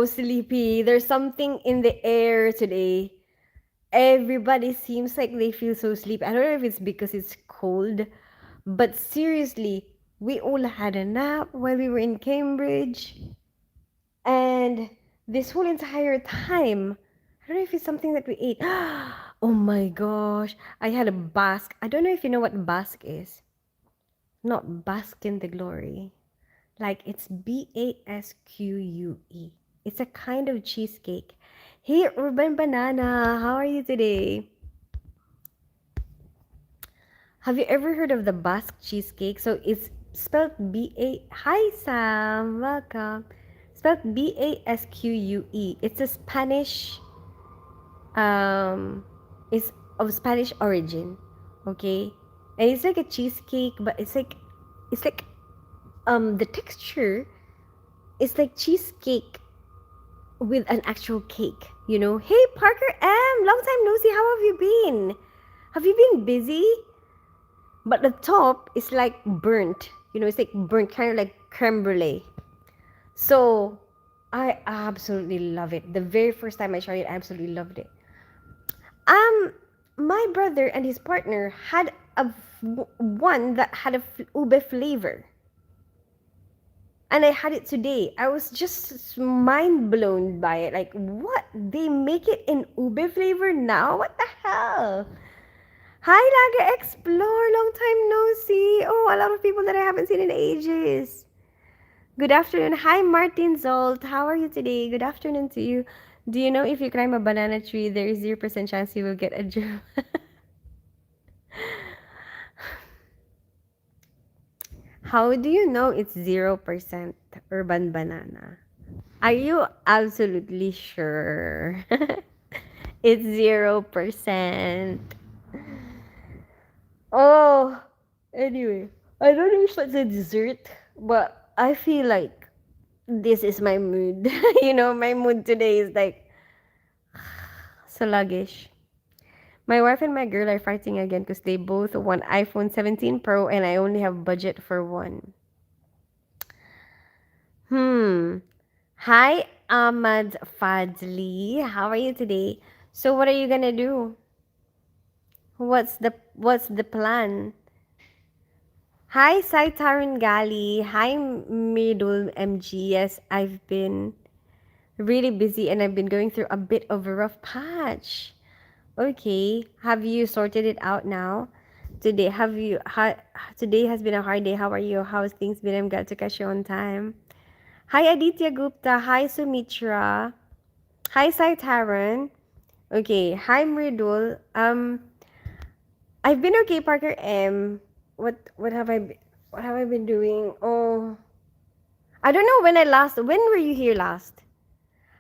sleepy. There's something in the air today. Everybody seems like they feel so sleepy. I don't know if it's because it's cold, but seriously, we all had a nap while we were in Cambridge. And this whole entire time, I don't know if it's something that we ate. Oh my gosh, I had a Basque. I don't know if you know what Basque is. Not Bask in the Glory. Like it's Basque. It's a kind of cheesecake. Hey, Urban Banana, how are you today? Have you ever heard of the Basque cheesecake? So it's spelled B A. Hi Sam, welcome. Spelled Basque. It's a Spanish. Um, it's of Spanish origin. Okay, and it's like a cheesecake, but it's like the texture is like cheesecake with an actual cake. Hey Parker M, long time no see. How have you been? Have you been busy? But the top is like burnt. It's like burnt, kind of like creme brulee. So I absolutely love it. The very first time I tried it, I absolutely loved it. Um, my brother and his partner had one that had a ube flavor, and I had it today. I was just mind blown by it. Like, what? They make it in ube flavor now? What the hell? Hi, Laga Explore. Long time no see. Oh, a lot of people that I haven't seen in ages. Good afternoon. Hi, Martin Zolt. How are you today? Good afternoon to you. Do you know if you climb a banana tree, there is 0% chance you will get a germ? How do you know it's 0% urban banana? Are you absolutely sure? It's 0%. Oh, anyway, I don't know if it's a dessert, but I feel like this is my mood. My mood today is like sluggish. My wife and my girl are fighting again because they both want iPhone 17 Pro and I only have budget for one. Hmm. Hi, Ahmad Fadli. How are you today? So what are you gonna do? What's the plan? Hi, Saitaran Gali. Hi, Midul MG. Yes, I've been really busy and I've been going through a bit of a rough patch. Okay, have you sorted it out now? Today has been a hard day. How are you? How's things been? I'm glad to catch you on time. Hi, Aditya Gupta. Hi, Sumitra. Hi, Saitaran. Okay, hi, Mridul. I've been okay, Parker M. What have I been doing? Oh, I don't know when were you here last?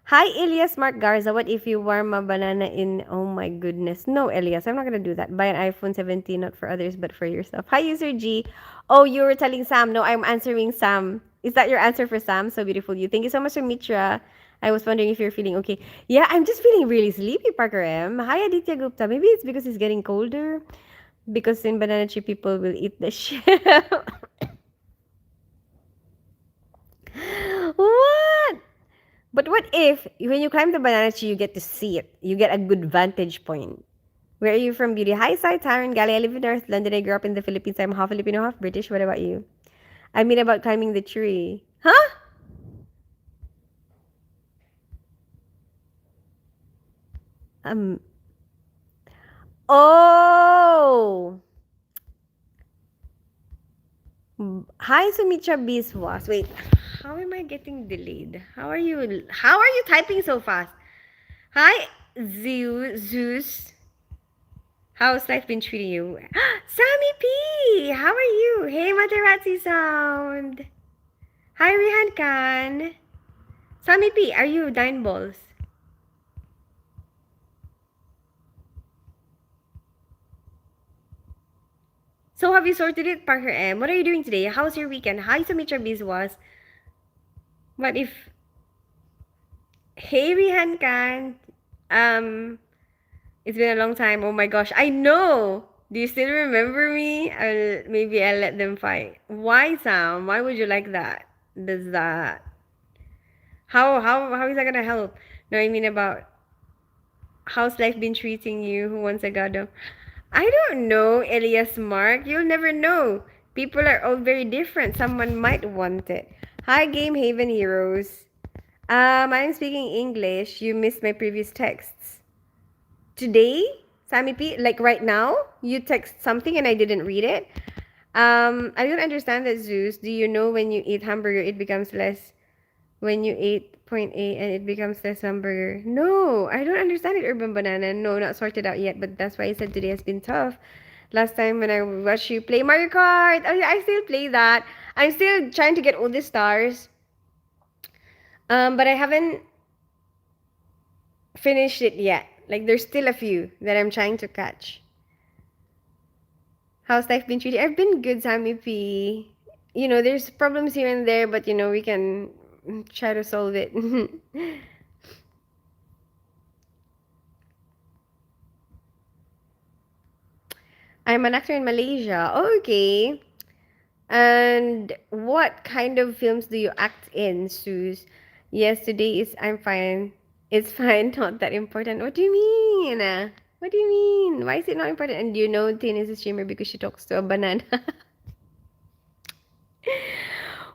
Hi, Elias Mark Garza. What if you warm a banana in? Oh my goodness. No, Elias, I'm not gonna do that. Buy an iPhone 17, not for others, but for yourself. Hi, User G. Oh, you were telling Sam. No, I'm answering Sam. Is that your answer for Sam? So beautiful, you. Thank you so much, Mitra. I was wondering if you're feeling okay. Yeah, I'm just feeling really sleepy, Parker M. Hi, Aditya Gupta. Maybe it's because it's getting colder. Because in Banana Tree, people will eat the shell. What? But what if when you climb the banana tree, you get to see it? You get a good vantage point. Where are you from, Beauty? Hi, Sai, Taran Gali. I live in North London. I grew up in the Philippines. I'm half Filipino, half British. What about you? I mean, about climbing the tree. Huh? Um. Oh. Hi, Sumitra Biswas. Wait. How am I getting delayed? How are you? How are you typing so fast? Hi, Zeus. How's life been treating you? Sammy P! How are you? Hey, Materazzi Sound! Hi, Rihan Khan! Sammy P, are you Nine Balls? So, have you sorted it, Parker M? What are you doing today? How's your weekend? Hi, Sumitra Biswas. What if... Hey, Rihan Khan! Um, it's been a long time. Oh my gosh, I know! Do you still remember me? Maybe I'll let them fight. Why, Sam? Why would you like that? Does that... How is that gonna help? No, I mean about how's life been treating you? Who wants a god? I don't know, Elias Mark. You'll never know. People are all very different. Someone might want it. Hi, Game Haven Heroes. I'm speaking English. You missed my previous texts. Today, Sammy P, like right now, you text something and I didn't read it. I don't understand that, Zeus. Do you know when you eat hamburger, it becomes less when you eat point A and it becomes less hamburger? No, I don't understand it, Urban Banana. No, not sorted out yet, but that's why I said today has been tough. Last time when I watched you play Mario Kart, oh yeah, I still play that. I'm still trying to get all the stars. But I haven't finished it yet. Like there's still a few that I'm trying to catch. How's life been treating? I've been good, Sammy P. You know, there's problems here and there, but you know, we can try to solve it. I'm an actor in Malaysia. Okay. And what kind of films do you act in, Suze? Yes, today is I'm fine. It's fine, not that important. What do you mean? What do you mean? Why is it not important? And do you know Tin is a streamer because she talks to a banana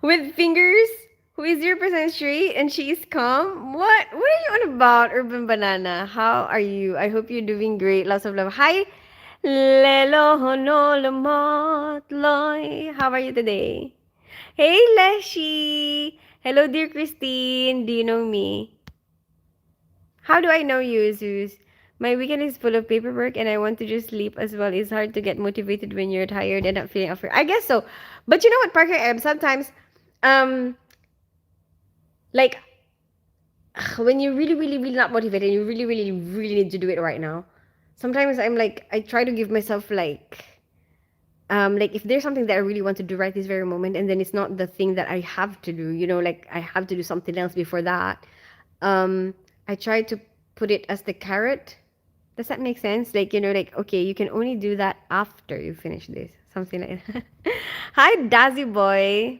with fingers who is 0% straight and she is calm? What are you on about, Urban Banana? How are you? I hope you're doing great. Lots of love. Hi, Lelo Hono Lamot Loy. How are you today? Hey, Leshy! Hello, dear Christine. Do you know me? How do I know you, Zeus? My weekend is full of paperwork and I want to just sleep as well. It's hard to get motivated when you're tired and not feeling up for. I guess so. But you know what, Parker? Sometimes, um, like, when you're really, really, really not motivated and you really, really, really need to do it right now, sometimes I'm like, I try to give myself like if there's something that I really want to do right this very moment and then it's not the thing that I have to do, you know, like I have to do something else before that. um I try to put it as the carrot. Does that make sense? Like, you know, like, okay, you can only do that after you finish this, something like that. Hi, Dazzy boy.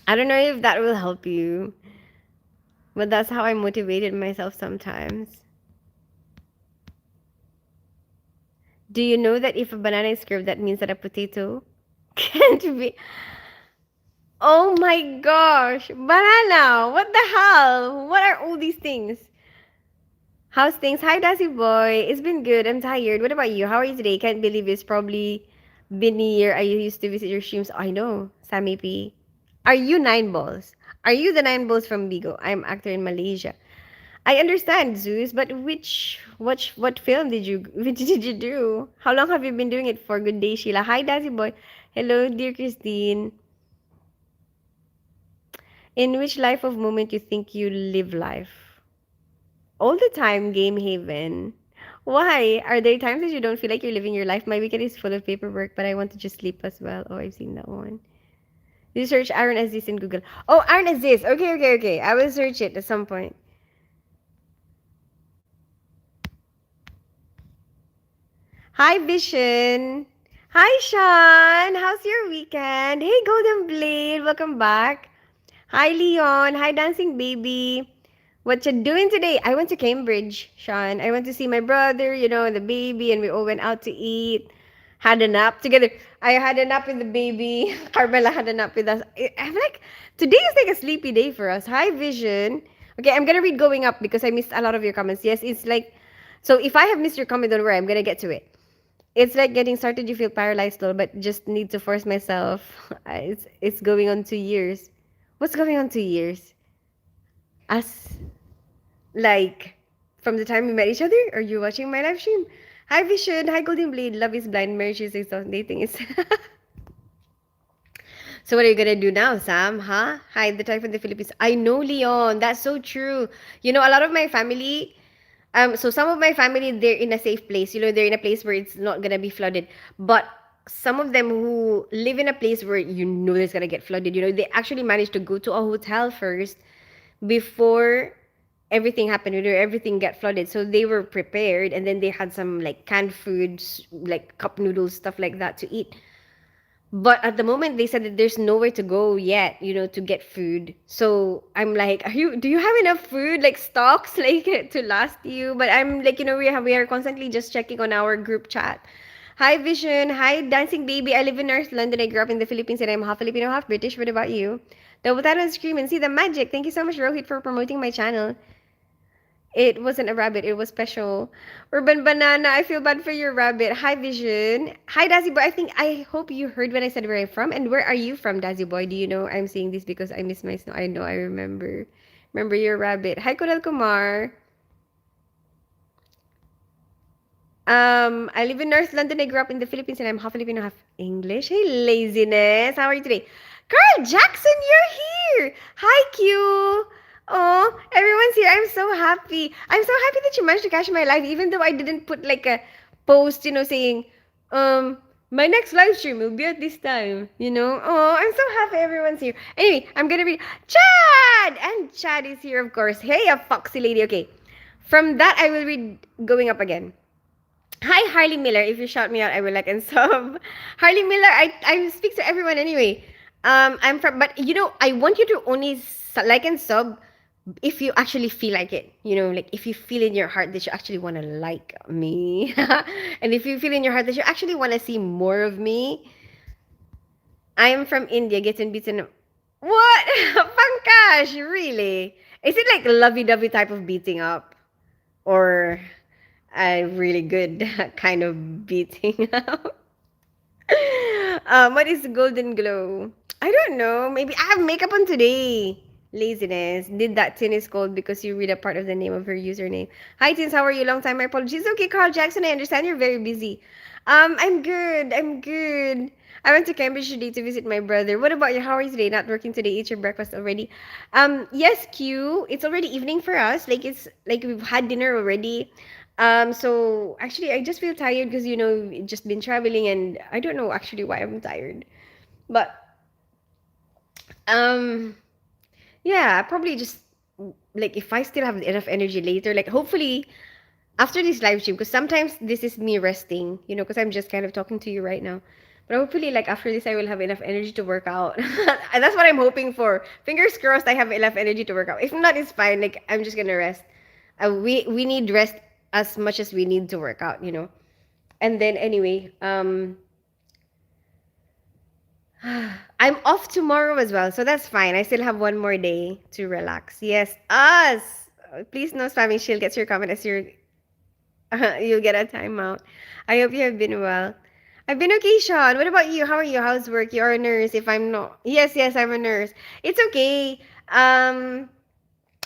I don't know if that will help you, but that's how I motivated myself sometimes. Do you know that if a banana is curved, that means that a potato can't be? Oh my gosh, banana! What the hell? What are all these things? How's things? Hi, Dassy boy. It's been good. I'm tired. What about you? How are you today? Can't believe it's probably been a year I used to visit your streams. I know, Sammy P. Are you Nine Balls? Are you the Nine Balls from Bigo? I'm actor in Malaysia. I understand, Zeus, but what film did you which did you do? How long have you been doing it for? Good day, Sheila. Hi, Dassy boy. Hello, dear Christine. In which life of moment you think you live life? All the time, Game Haven. Why? Are there times that you don't feel like you're living your life? My weekend is full of paperwork, but I want to just sleep as well. Oh, I've seen that one. Did you search Aaron Aziz in Google? Oh, Aaron Aziz. Okay, okay, okay. I will search it at some point. Hi, Vision. Hi, Sean. How's your weekend? Hey, Golden Blade. Welcome back. Hi, Leon. Hi, Dancing Baby. What you doing today? I went to Cambridge, Sean. I went to see my brother, you know, and the baby, and we all went out to eat. Had a nap together. I had a nap with the baby. Carmela had a nap with us. I'm like, today is like a sleepy day for us. Hi, Vision. Okay, I'm gonna read going up because I missed a lot of your comments. Yes, it's like, so if I have missed your comment, don't worry, I'm gonna get to it. It's like getting started, you feel paralyzed though, but just need to force myself. It's going on 2 years. What's going on 2 years? As like from the time we met each other? Are you watching my live stream? Hi Vision, hi Golden Blade, love is blind, marriage is exhausting, dating is So what are you gonna do now, Sam? Huh? Hi, the time from the Philippines. I know, Leon. That's so true. You know, a lot of my family, so some of my family, they're in a safe place. You know, they're in a place where it's not gonna be flooded. But some of them who live in a place where you know it's gonna get flooded, you know, they actually managed to go to a hotel first before everything happened, you know, everything got flooded. So they were prepared, and then they had some like canned foods, like cup noodles, stuff like that to eat. But at the moment, they said that there's nowhere to go yet, to get food. So I'm like, do you have enough food, like stocks, like to last you? But I'm like, we are constantly just checking on our group chat. Hi, Vision. Hi, Dancing Baby. I live in North London. I grew up in the Philippines and I'm half Filipino, half British. What about you? Double tap and scream and see the magic. Thank you so much, Rohit, for promoting my channel. It wasn't a rabbit, it was special. Urban Banana, I feel bad for your rabbit. Hi, Vision. Hi, Dazzy Boy. I hope you heard when I said where I'm from. And where are you from, Dazzy Boy? Do you know I'm saying this because I miss my snow? I know, I remember. Remember your rabbit. Hi, Kodal Kumar. I live in North London. I grew up in the Philippines and I'm half Filipino, half English. Hey, laziness. How are you today? Carl Jackson, you're here. Hi, Q. Oh, everyone's here. I'm so happy. I'm so happy that you managed to catch my live, even though I didn't put like a post, saying, my next live stream will be at this time. Oh, I'm so happy everyone's here. Anyway, I'm gonna read Chad! And Chad is here, of course. Hey, a foxy lady. Okay. From that, I will read Going Up Again. Hi, Harley Miller. If you shout me out, I will like and sub. Harley Miller, I speak to everyone anyway. I'm from, but I want you to only like and sub if you actually feel like it. Like if you feel in your heart that you actually want to like me, and if you feel in your heart that you actually want to see more of me. I am from India. Getting beaten. What? Pankaj, really? Is it like a lovey-dovey type of beating up, or a really good kind of beating up? What is Golden Glow? I don't know. Maybe I have makeup on today. Laziness. Did that tin is cold because you read a part of the name of her username. Hi, Tins. How are you? Long time. My apologies. Okay, Carl Jackson. I understand you're very busy. I'm good. I'm good. I went to Cambridge today to visit my brother. What about you? How are you today? Not working today? Eat your breakfast already? Yes, Q. It's already evening for us. Like it's like we've had dinner already. So actually, I just feel tired because just been traveling, and I don't know actually why I'm tired. But um, yeah, probably just like if I still have enough energy later, like hopefully after this live stream, because sometimes this is me resting, because I'm just kind of talking to you right now. But hopefully, like after this, I will have enough energy to work out. And that's what I'm hoping for. Fingers crossed, I have enough energy to work out. If not, it's fine. Like I'm just gonna rest. We need rest as much as we need to work out. And then anyway, I'm off tomorrow as well, so that's fine. I still have one more day to relax. Yes, us. Please no spamming. She'll get your comment as you'll get a timeout. I hope you have been well. I've been okay, Sean. What about you? How are you? How's work? You're a nurse. If I'm not, yes, I'm a nurse. It's okay. I'm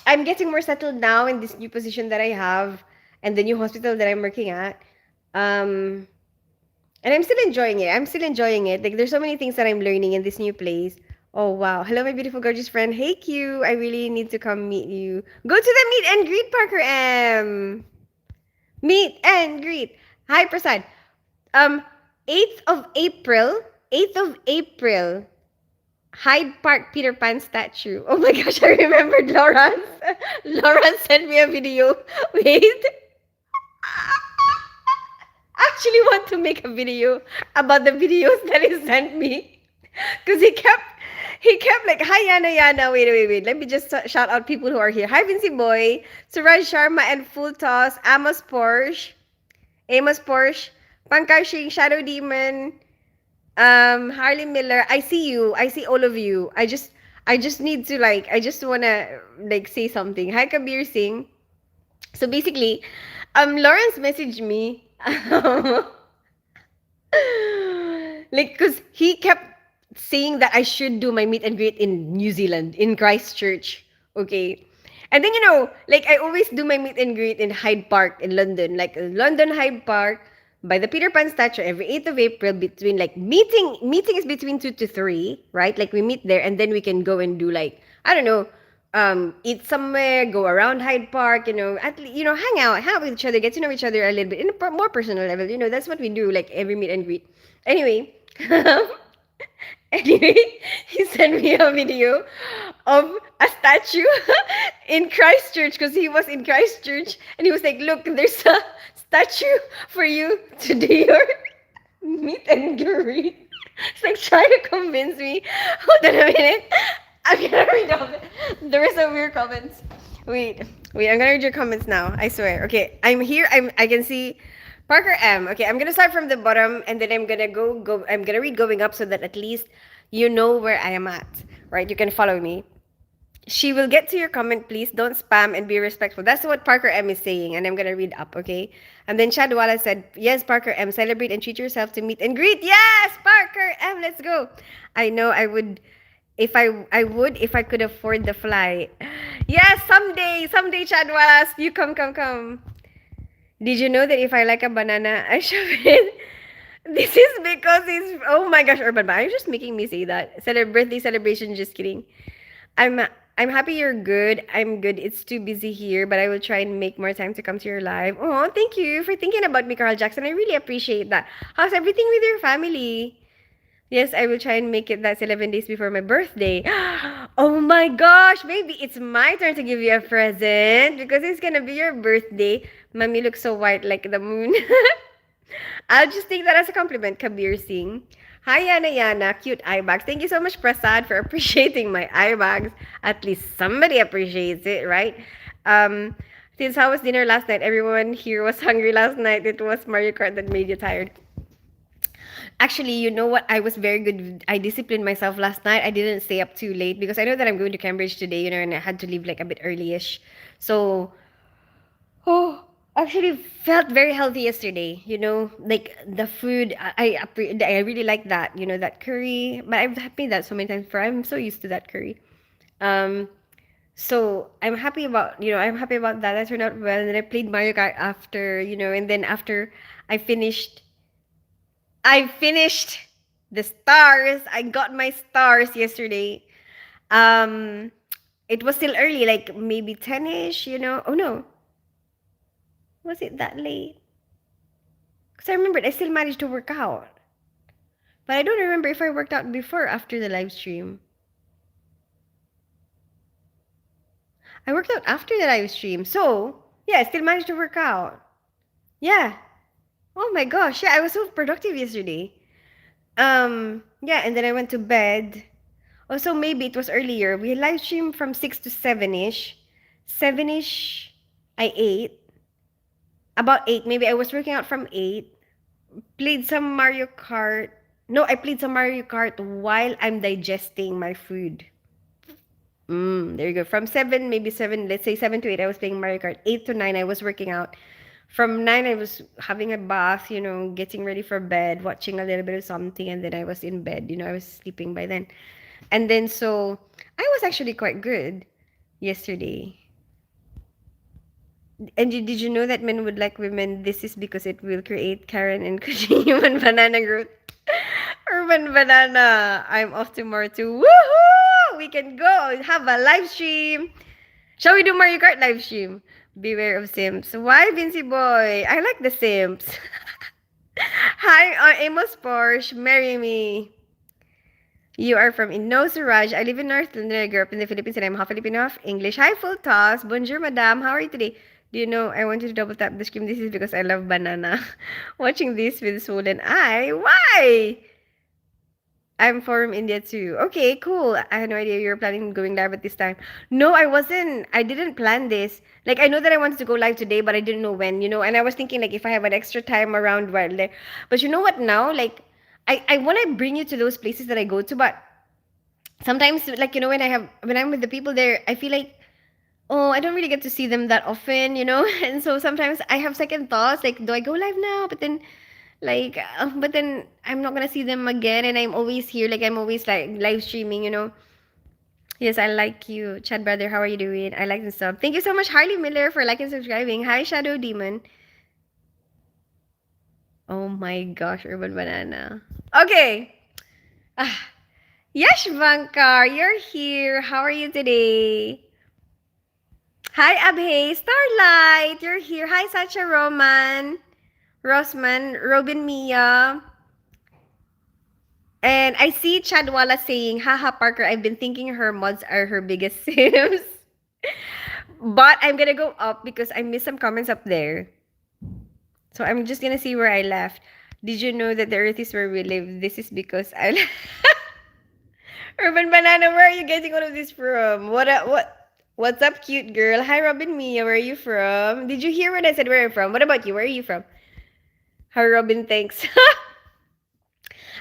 getting more settled now in this new position that I have and the new hospital that I'm working at. Um, and I'm still enjoying it. I'm still enjoying it. Like there's so many things that I'm learning in this new place. Oh wow. Hello, my beautiful gorgeous friend. Hey Q. I really need to come meet you. Go to the meet and greet, Parker M. Meet and greet. Hi, Prasad. Um, 8th of April. 8th of April. Hyde Park Peter Pan statue. Oh my gosh, I remembered Lawrence. Lawrence sent me a video. Wait. I actually want to make a video about the videos that he sent me. Because he kept like, hi Yana. Wait. Let me just shout out people who are here. Hi Vinci Boy, Suraj Sharma and Full Toss, Amos Porsche, Pankaj Shadow Demon, Harley Miller. I see you. I see all of you. I just need to like, I just wanna like say something. Hi Kabir Singh. So basically, Lawrence messaged me. Like, cause he kept saying that I should do my meet and greet in New Zealand, in Christchurch. Okay. And then, like I always do my meet and greet in Hyde Park in London, like London Hyde Park by the Peter Pan statue every 8th of April between like meeting is between 2 to 3, right? Like we meet there and then we can go and do like, I don't know, eat somewhere, go around Hyde Park, hang out with each other, get to know each other a little bit in a more personal level. That's what we do like every meet and greet. Anyway, anyway, he sent me a video of a statue in Christchurch because he was in Christchurch and he was like, look, there's a statue for you to do your meet and greet. It's like trying to convince me. Hold on a minute. I'm gonna read all the. There are some weird comments. Wait, wait. I'm gonna read your comments now. I swear. Okay, I'm here. I can see Parker M. Okay, I'm gonna start from the bottom, and then I'm gonna go. I'm gonna read going up so that at least you know where I am at. Right? You can follow me. She will get to your comment, please. Don't spam and be respectful. That's what Parker M is saying, and I'm gonna read up, okay? And then Chadwala said, yes, Parker M, celebrate and treat yourself to meet and greet. Yes, Parker M, let's go. I know I would if I could afford the flight. Yes, someday, Chadwalas, you come. Did you know that if I like a banana, I shove it? This is because it's oh my gosh, Urban, but are you just making me say that? Birthday celebration, just kidding. I'm I'm happy you're good. I'm good. It's too busy here, but I will try and make more time to come to your live. Oh, thank you for thinking about me, Carl Jackson. I really appreciate that. How's everything with your family? Yes, I will try and make it that's 11 days before my birthday. Oh my gosh, maybe it's my turn to give you a present because it's gonna be your birthday. Mommy looks so white like the moon. I'll just take that as a compliment, Kabir Singh. Hi, Yana, cute eye bags. Thank you so much, Prasad, for appreciating my eye bags. At least somebody appreciates it, right? Um, since how was dinner last night? Everyone here was hungry last night. It was Mario Kart that made you tired. Actually, you know what? I was very good. I disciplined myself last night. I didn't stay up too late because I know that I'm going to Cambridge today, and I had to leave like a bit early-ish. So oh, actually felt very healthy yesterday. Like the food, I really like that. That curry. But I've made that so many times before. I'm so used to that curry. Um, so I'm happy about that. That turned out well. And then I played Mario Kart after, and then after I finished, I finished the stars. I got my stars yesterday. Um, it was still early, like maybe 10ish. Oh no, was it that late? Because I remembered I still managed to work out. But I don't remember if I worked out before or after the live stream. I worked out after the live stream. So, yeah, I still managed to work out. Yeah. Oh my gosh. Yeah, I was so productive yesterday. Yeah, and then I went to bed. Also, maybe it was earlier. We live streamed from 6 to 7ish. 7ish, I ate. About 8. Maybe I was working out from 8. Played some Mario Kart. No, I played some Mario Kart while I'm digesting my food. There you go. From 7, maybe 7, let's say 7 to 8, I was playing Mario Kart. 8 to 9, I was working out. From 9, I was having a bath, getting ready for bed, watching a little bit of something, and then I was in bed. I was sleeping by then. And then so I was actually quite good yesterday. And did you know that men would like women? This is because it will create Karen and Kuching human banana growth. Urban Banana. I'm off tomorrow too. Woohoo! We can go have a live stream. Shall we do Mario Kart live stream? Beware of Sims. Why, Vinci Boy? I like the Sims. Hi, Amos Porsche. Marry me. You are from No, Suraj. I live in North London. I grew up in the Philippines and I'm half Filipino, half English. Hi, full toss. Bonjour, madam. How are you today? Do you know I want you to double tap the screen? This is because I love banana. Watching this with swollen eye. Why? I'm from India too. Okay, cool. I had no idea you were planning on going live at this time. No, I wasn't. I didn't plan this. Like, I know that I wanted to go live today, but I didn't know when. And I was thinking, like, if I have an extra time around while there. But you know what now? Like, I want to bring you to those places that I go to, but sometimes, like, when I'm with the people there, I feel like, oh, I don't really get to see them that often. And so sometimes I have second thoughts, like, do I go live now? But then I'm not gonna see them again, and I'm always here, like I'm always like live streaming. Yes, I like you, Chad brother. How are you doing? I like and sub. Thank you so much, Harley Miller, for liking and subscribing. Hi, Shadow Demon. Oh my gosh, Urban Banana. Okay. Ah, Yash Vankar, you're here. How are you today? Hi, Abhay. Starlight, you're here. Hi, Sacha Roman. Rosman, Robin Mia. And I see Chadwala saying, haha, Parker, I've been thinking her mods are her biggest sims. But I'm gonna go up because I missed some comments up there. So I'm just gonna see where I left. Did you know that the earth is where we live? This is because I Urban Banana, where are you getting all of this from? What's up, cute girl? Hi Robin Mia, where are you from? Did you hear what I said where I'm from? What about you? Where are you from? Hi Robin, thanks.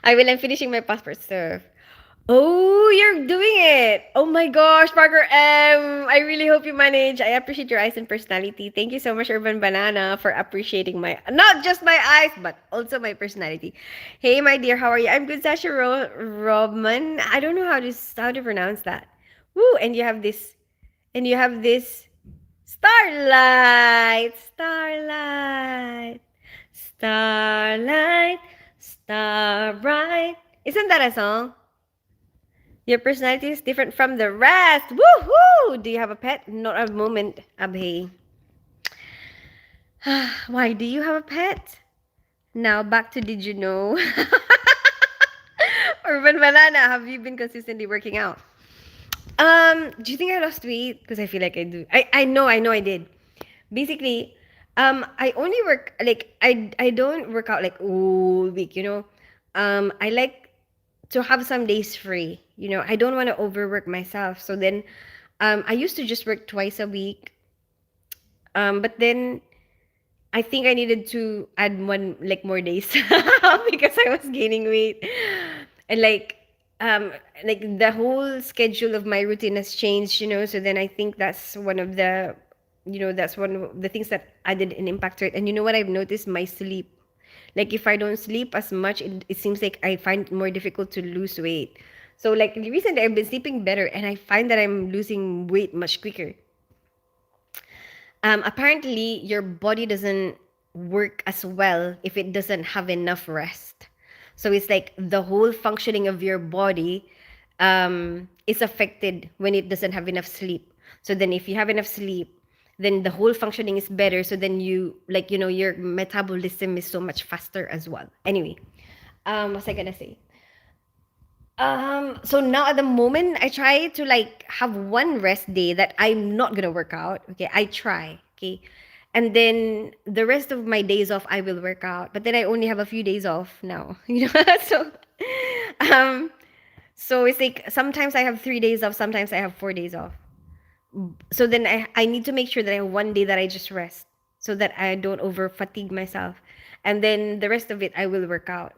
I'm finishing my passport stuff. Oh, you're doing it. Oh my gosh, Parker M. I really hope you manage. I appreciate your eyes and personality. Thank you so much, Urban Banana, for appreciating my, not just my eyes, but also my personality. Hey, my dear, how are you? I'm good, Sasha Robman. I don't know how to pronounce that. Woo, and you have this starlight, starlight, starlight, star bright. Isn't that a song? Your personality is different from the rest. Woohoo! Do you have a pet? Not a moment, Abhay. Why do you have a pet? Now back to did you know? Urban Banana, have you been consistently working out? Do you think I lost weight? Because I feel like I do. I know I did. Basically, I only work like I don't work out like all week, you know. I like to have some days free. You know, I don't want to overwork myself. So then I used to just work twice a week. But then I think I needed to add one like more days because I was gaining weight. And like the whole schedule of my routine has changed, you know. So then I think that's one of the that's one of the things that added an impact to it. And you know what I've noticed? My sleep. Like if I don't sleep as much, it seems like I find it more difficult to lose weight. So like recently I've been sleeping better and I find that I'm losing weight much quicker. Apparently your body doesn't work as well if it doesn't have enough rest. So it's like the whole functioning of your body is affected when it doesn't have enough sleep. So then if you have enough sleep, then the whole functioning is better. So then you like your metabolism is so much faster as well. Anyway, what's I gonna say? So now at the moment, I try to like have one rest day that I'm not gonna work out. Okay, I try. Okay, and then the rest of my days off, I will work out. But then I only have a few days off now. So, um, so it's like sometimes I have 3 days off, sometimes I have 4 days off. So then I need to make sure that I have one day that I just rest, so that I don't over fatigue myself, and then the rest of it I will work out.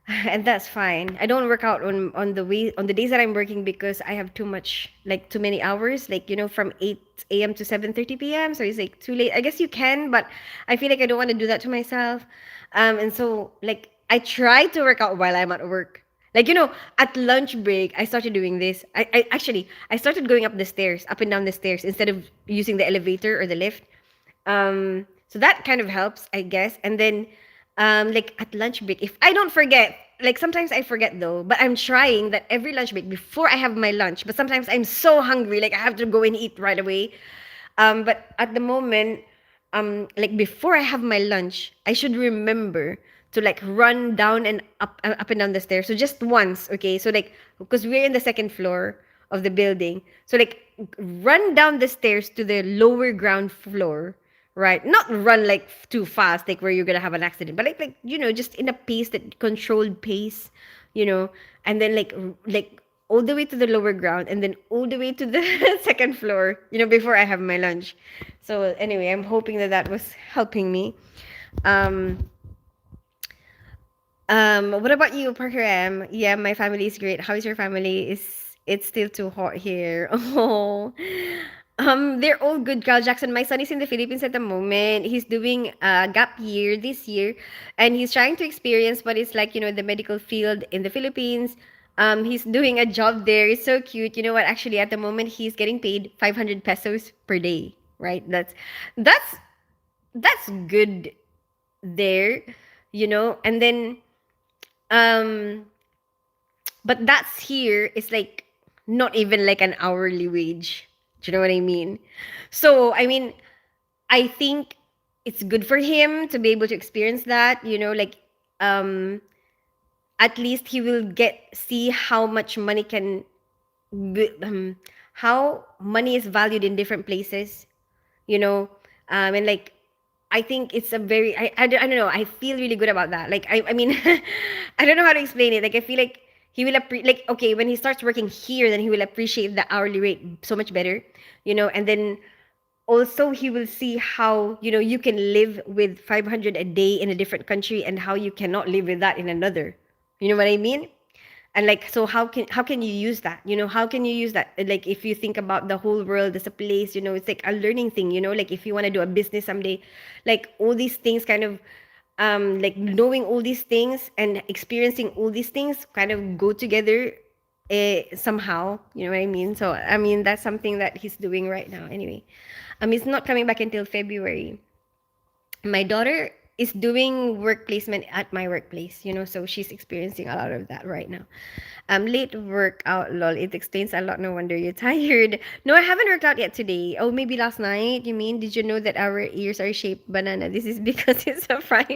And that's fine. I don't work out on the days that I'm working because I have too many hours, like from 8 a.m. to 7:30 p.m. So it's like too late. I guess you can, but I feel like I don't want to do that to myself. And so like I try to work out while I'm at work. Like at lunch break, I started doing this. I started going up and down the stairs instead of using the elevator or the lift. So that kind of helps, I guess. And then like at lunch break, if I don't forget, like sometimes I forget though, but I'm trying that every lunch break before I have my lunch. But sometimes I'm so hungry, like I have to go and eat right away. But at the moment, like before I have my lunch, I should remember to like run down and up and down the stairs. So just once, okay? So like because we're in the second floor of the building. So like run down the stairs to the lower ground floor, right? Not run like too fast, like where you're gonna have an accident, but like just in a pace, that controlled pace, you know, and then like all the way to the lower ground and then all the way to the second floor, before I have my lunch. So anyway, I'm hoping that that was helping me. Um, what about you, Parker M? Yeah, my family is great. How is your family? Is it's still too hot here? Oh, they're all good. Carl Jackson, my son is in the Philippines at the moment. He's doing a gap year this year, and he's trying to experience what it's like, the medical field in the Philippines. He's doing a job there. It's so cute. You know what? Actually, at the moment, he's getting paid 500 pesos per day. Right? That's that's good there. And then um but that's here is like not even like an hourly wage. Do you know what I mean? So I mean, I think it's good for him to be able to experience that, like um at least he will get see how much money can how money is valued in different places, you know and like I think it's a very I don't know. I feel really good about that. Like I mean, I don't know how to explain it. Like I feel like he will like okay when he starts working here, then he will appreciate the hourly rate so much better, and then also he will see how you can live with 500 a day in a different country and how you cannot live with that in another. You know what I mean? And like so how can you use that, how can you use that, like if you think about the whole world as a place, it's like a learning thing, like if you want to do a business someday, like all these things kind of like knowing all these things and experiencing all these things kind of go together somehow, you know what I mean? So I mean that's something that he's doing right now anyway. He's not coming back until February. My daughter is doing work placement at my workplace, so she's experiencing a lot of that right now. Late workout, lol. It explains a lot. No wonder you're tired. No, I haven't worked out yet today. Oh, maybe last night. You mean? Did you know that our ears are shaped banana? This is because it's a fry.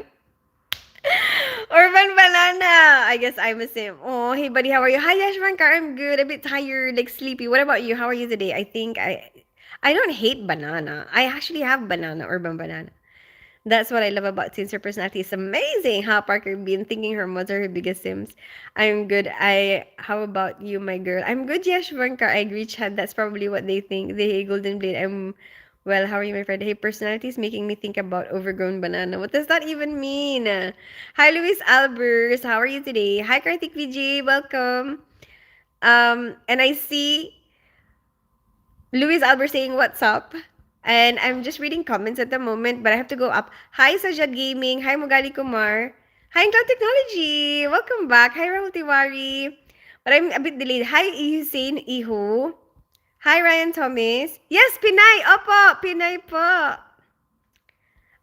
Urban banana. I guess I'm a sim. Oh, hey buddy, how are you? Hi, Yashvankar. I'm good. A bit tired, like sleepy. What about you? How are you today? I don't hate banana. I actually have banana, urban banana. That's what I love about Tins. Her personality is amazing. How Parker been thinking her mother her biggest sims. I'm good. How about you, my girl? I'm good, yes, Vanka. I agree, Chad. That's probably what they think. They Golden Blade. Well, how are you, my friend? Hey, personality is making me think about overgrown banana. What does that even mean? Hi, Luis Albers. How are you today? Hi, Karthik VJ. Welcome. And I see Luis Albert saying what's up. And I'm just reading comments at the moment, but I have to go up. Hi, Sajad Gaming. Hi, Mugali Kumar. Hi, Cloud Technology. Welcome back. Hi, Rahul Tiwari. But I'm a bit delayed. Hi, Hussein Iho. Hi, Ryan Thomas. Yes, Pinay. Opo, Pinay po.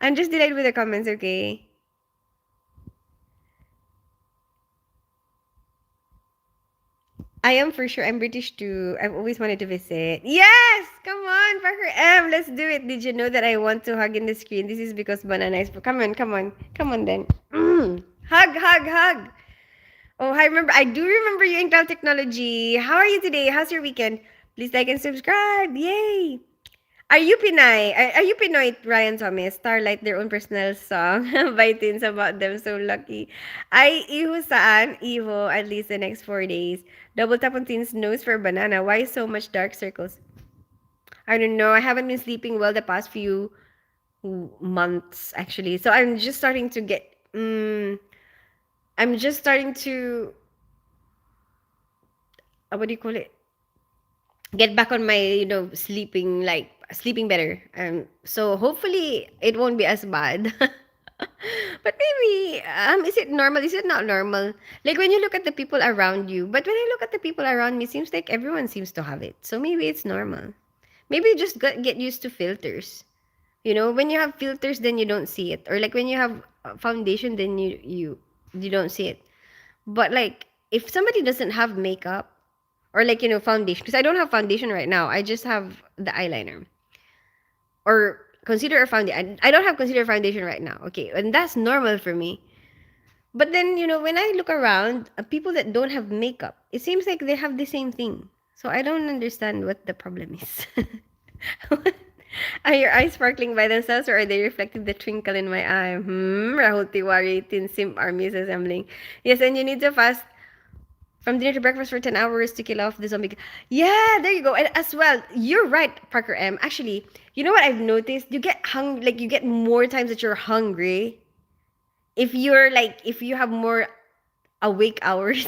I'm just delayed with the comments, okay? I am for sure. I'm British too. I've always wanted to visit. Yes! Come on, Parker M. Let's do it. Did you know that I want to hug in the screen? This is because banana is. Come on, come on. Come on then. Hug, hug, hug. Oh, I do remember you in cloud technology. How are you today? How's your weekend? Please like and subscribe. Yay! Are you Pinay? Are you Pinoy, Ryan Thomas? Starlight, their own personal song by teens about them. So lucky. Ay, iho saan? Iho, at least the next 4 days. Double tap on teens' nose for banana. Why so much dark circles? I don't know. I haven't been sleeping well the past few months, actually. So I'm just starting to get... I'm just starting to... what do you call it? Get back on my sleeping, like sleeping better, so hopefully it won't be as bad. But maybe is it normal, is it not normal, like when you look at the people around you? But when I look at the people around me, seems like everyone seems to have it, so maybe it's normal. Maybe you just get used to filters. When you have filters, then you don't see it, or like when you have foundation, then you don't see it. But like if somebody doesn't have makeup, or like foundation, because I don't have foundation right now, I just have the eyeliner, or concealer or foundation. I don't have concealer foundation right now, okay, and that's normal for me. But then when I look around, people that don't have makeup, it seems like they have the same thing, so I don't understand what the problem is. Are your eyes sparkling by themselves, or are they reflecting the twinkle in my eye? Rahul Tiwari, Tin Sim Army is assembling. Yes, and you need to fast from dinner to breakfast for 10 hours to kill off the zombie. Yeah, there you go. And as well, you're right, Parker M. Actually, you know what I've noticed? You get hungry, like you get more times that you're hungry if you have more awake hours.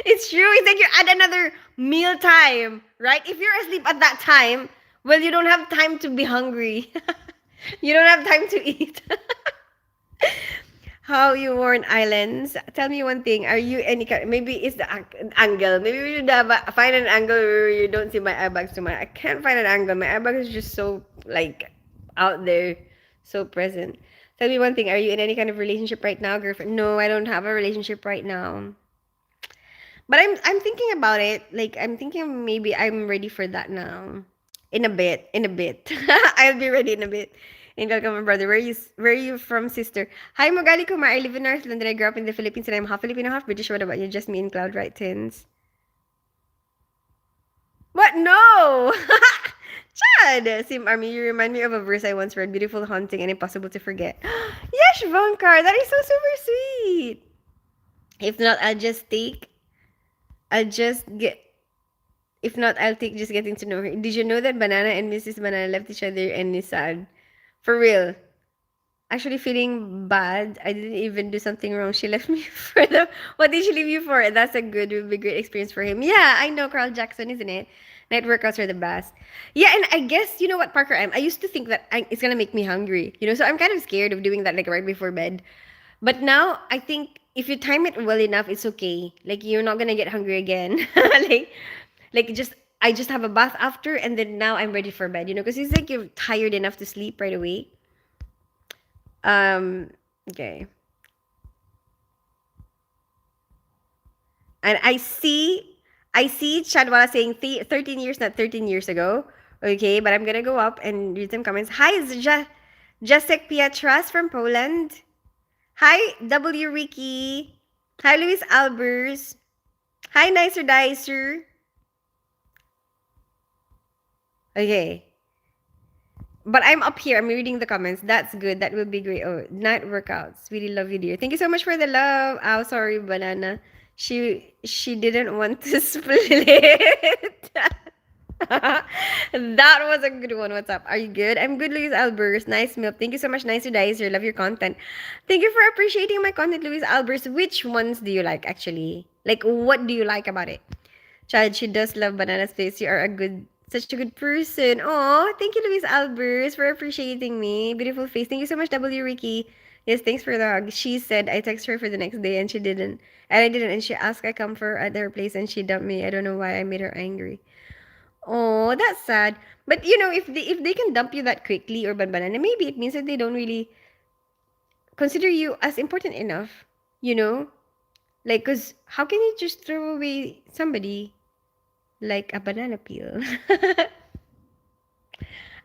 It's true. It's like you add another meal time, right? If you're asleep at that time, well, you don't have time to be hungry. You don't have time to eat. How you warn islands? Tell me one thing. Are you any kind? Maybe it's the angle. Maybe we should find an angle where you don't see my eyebags too much. I can't find an angle. My eyebag is just so like out there, so present. Tell me one thing. Are you in any kind of relationship right now, girlfriend? No, I don't have a relationship right now. But I'm thinking about it. Like I'm thinking maybe I'm ready for that now. In a bit. In a bit. I'll be ready in a bit. And welcome, my brother. Where are you from, sister? Hi, Magali Kumar. I live in North London. I grew up in the Philippines and I'm half Filipino, half British. What about you? Just me and Cloud, right, Tins? What? No! Chad! Sim Army, you remind me of a verse I once read, beautiful, haunting, and impossible to forget. Yes, Vankar, that is so super sweet. If not, I'll just get, if not, I'll take just getting to know her. Did you know that Banana and Mrs. Banana left each other and is sad? For real. Actually feeling bad. I didn't even do something wrong. She left me for the, what did she leave you for? That's a good, would be great experience for him. Yeah, I know Carl Jackson, isn't it? Night workouts are the best. Yeah, and I guess you know what, Parker. I used to think that it's gonna make me hungry. So I'm kind of scared of doing that like right before bed. But now I think if you time it well enough, it's okay. Like you're not gonna get hungry again. like just I just have a bath after, and then now I'm ready for bed. Because it's like you're tired enough to sleep right away. Um, okay. And I see Chadwala saying 13 years, not 13 years ago. Okay, but I'm gonna go up and read some comments. Hi, Jacek Pietras from Poland. Hi, W. Ricky. Hi, Luis Albers. Hi, Nicer Dicer. Okay. But I'm up here. I'm reading the comments. That's good. That will be great. Oh, night workouts. Really love you, dear. Thank you so much for the love. Oh, sorry, banana. She didn't want to split. That was a good one. What's up? Are you good? I'm good, Luis Albers. Nice milk. Thank you so much, Nicer Dicer. Love your content. Thank you for appreciating my content, Luis Albers. Which ones do you like actually? Like, what do you like about it? Child, she does love banana space. You are such a good person. Oh, thank you, Luis Albers, for appreciating me. Beautiful face. Thank you so much, W. Ricky. Yes, thanks for the hug. She said I text her for the next day and she didn't. And I didn't. And she asked I come for at her place and she dumped me. I don't know why I made her angry. Oh, that's sad. But if they can dump you that quickly or banana, maybe it means that they don't really consider you as important enough. You know, like, cause how can you just throw away somebody like a banana peel?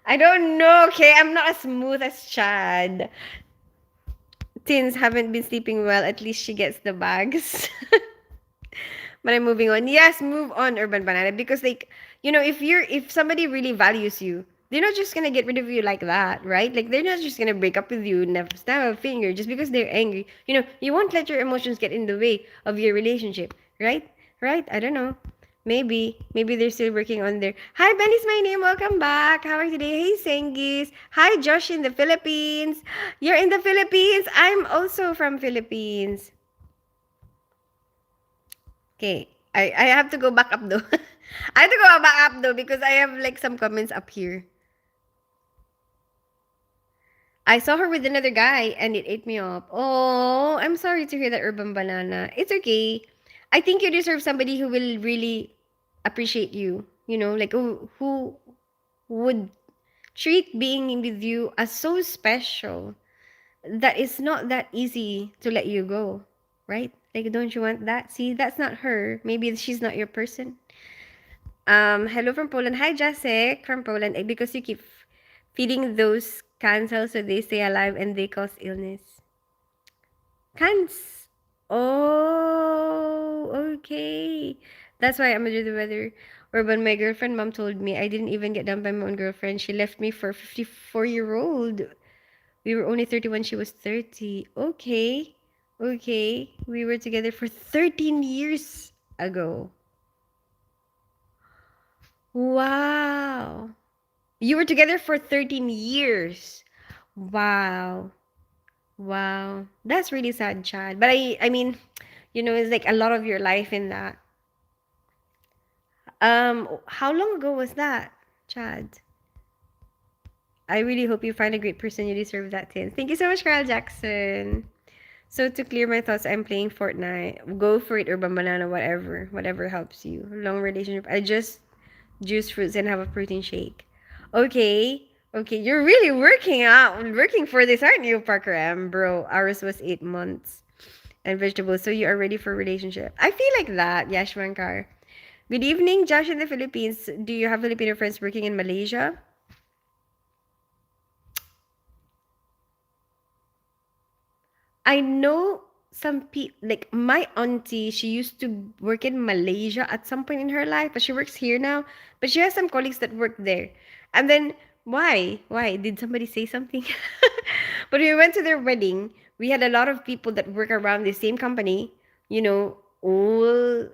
I don't know. Okay, I'm not as smooth as Chad. Teens haven't been sleeping well. At least she gets the bags. But I'm moving on. Yes, move on, Urban Banana, because like if somebody really values you, they're not just gonna get rid of you like that, right? Like they're not just gonna break up with you, never snap a finger just because they're angry. You won't let your emotions get in the way of your relationship, right? Right? I don't know. Maybe they're still working on their. Hi, Ben is my name. Welcome back. How are you today? Hey, Sengis. Hi, Josh in the Philippines. You're in the Philippines. I'm also from Philippines. Okay. I have to go back up though. I have to go back up though because I have like some comments up here. I saw her with another guy and it ate me up. Oh, I'm sorry to hear that, Urban Banana. It's okay. I think you deserve somebody who will really appreciate you. Like who would treat being with you as so special that it's not that easy to let you go, right? Like, don't you want that? See, that's not her. Maybe she's not your person. Hello from Poland. Hi, Jacek from Poland. Because you keep feeding those cancels so they stay alive and they cause illness. Cans. Oh, okay. That's why I'm under the weather. Or when my girlfriend mom told me I didn't even get dumped by my own girlfriend. She left me for a 54-year-old. We were only 31, she was 30. Okay. Okay. We were together for 13 years ago. Wow. You were together for 13 years. Wow. Wow. That's really sad, Chad. But I mean, it's like a lot of your life in that. How long ago was that, Chad? I really hope you find a great person. You deserve that, Tin. Thank you so much, Carl Jackson. So to clear my thoughts, I'm playing Fortnite. Go for it, Urban Banana, whatever helps you. Long relationship. I just juice fruits and have a protein shake. Okay, okay, you're really working for this, aren't you, Parker M, bro? Ours was 8 months and vegetables, so you are ready for a relationship. I feel like that, Yashwankar. Good evening, Josh in the Philippines. Do you have Filipino friends working in Malaysia? I know some people, like my auntie, she used to work in Malaysia at some point in her life, but she works here now. But she has some colleagues that work there. And then why? Why? Did somebody say something? But we went to their wedding. We had a lot of people that work around the same company, all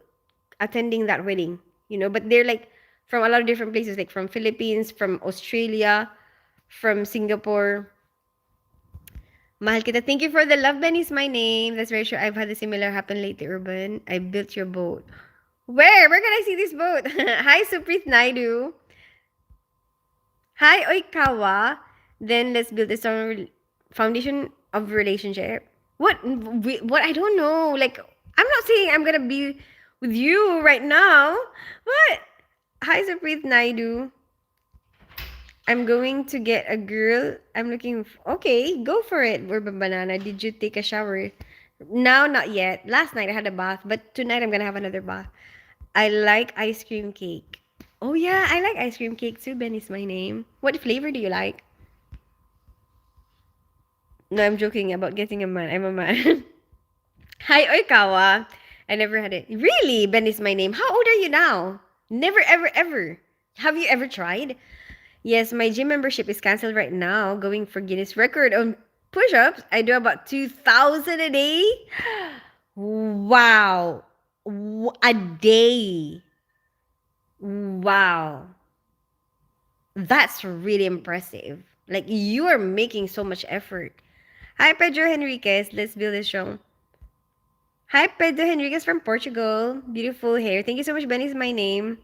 attending that wedding, but they're like from a lot of different places, like from Philippines, from Australia, from Singapore. Mahal kita. Thank you for the love, Ben is my name. That's very sure. I've had a similar happen lately, Urban. I built your boat. Where? Where can I see this boat? Hi, Supreet Naidu. Hi, Oikawa. Then let's build a strong foundation of relationship. What? I don't know. Like, I'm not saying I'm gonna be with you right now. What? Hi, Supreet Naidu. I'm going to get a girl. I'm looking. Okay, go for it. Urban Banana. Did you take a shower? Now, not yet. Last night I had a bath, but tonight I'm gonna have another bath. I like ice cream cake. Oh yeah, I like ice cream cake too. Ben is my name. What flavor do you like? No, I'm joking about getting a man. I'm a man. Hi, Oikawa. I never had it. Really? Ben is my name. How old are you now? Never, ever, ever. Have you ever tried? Yes, my gym membership is canceled right now. Going for Guinness record on push-ups. I do about 2,000 a day. Wow. A day. Wow. That's really impressive. Like you are making so much effort. Hi, Pedro Henriquez. Let's build this show. Hi, Pedro Henriquez from Portugal. Beautiful hair. Thank you so much. Benny's my name.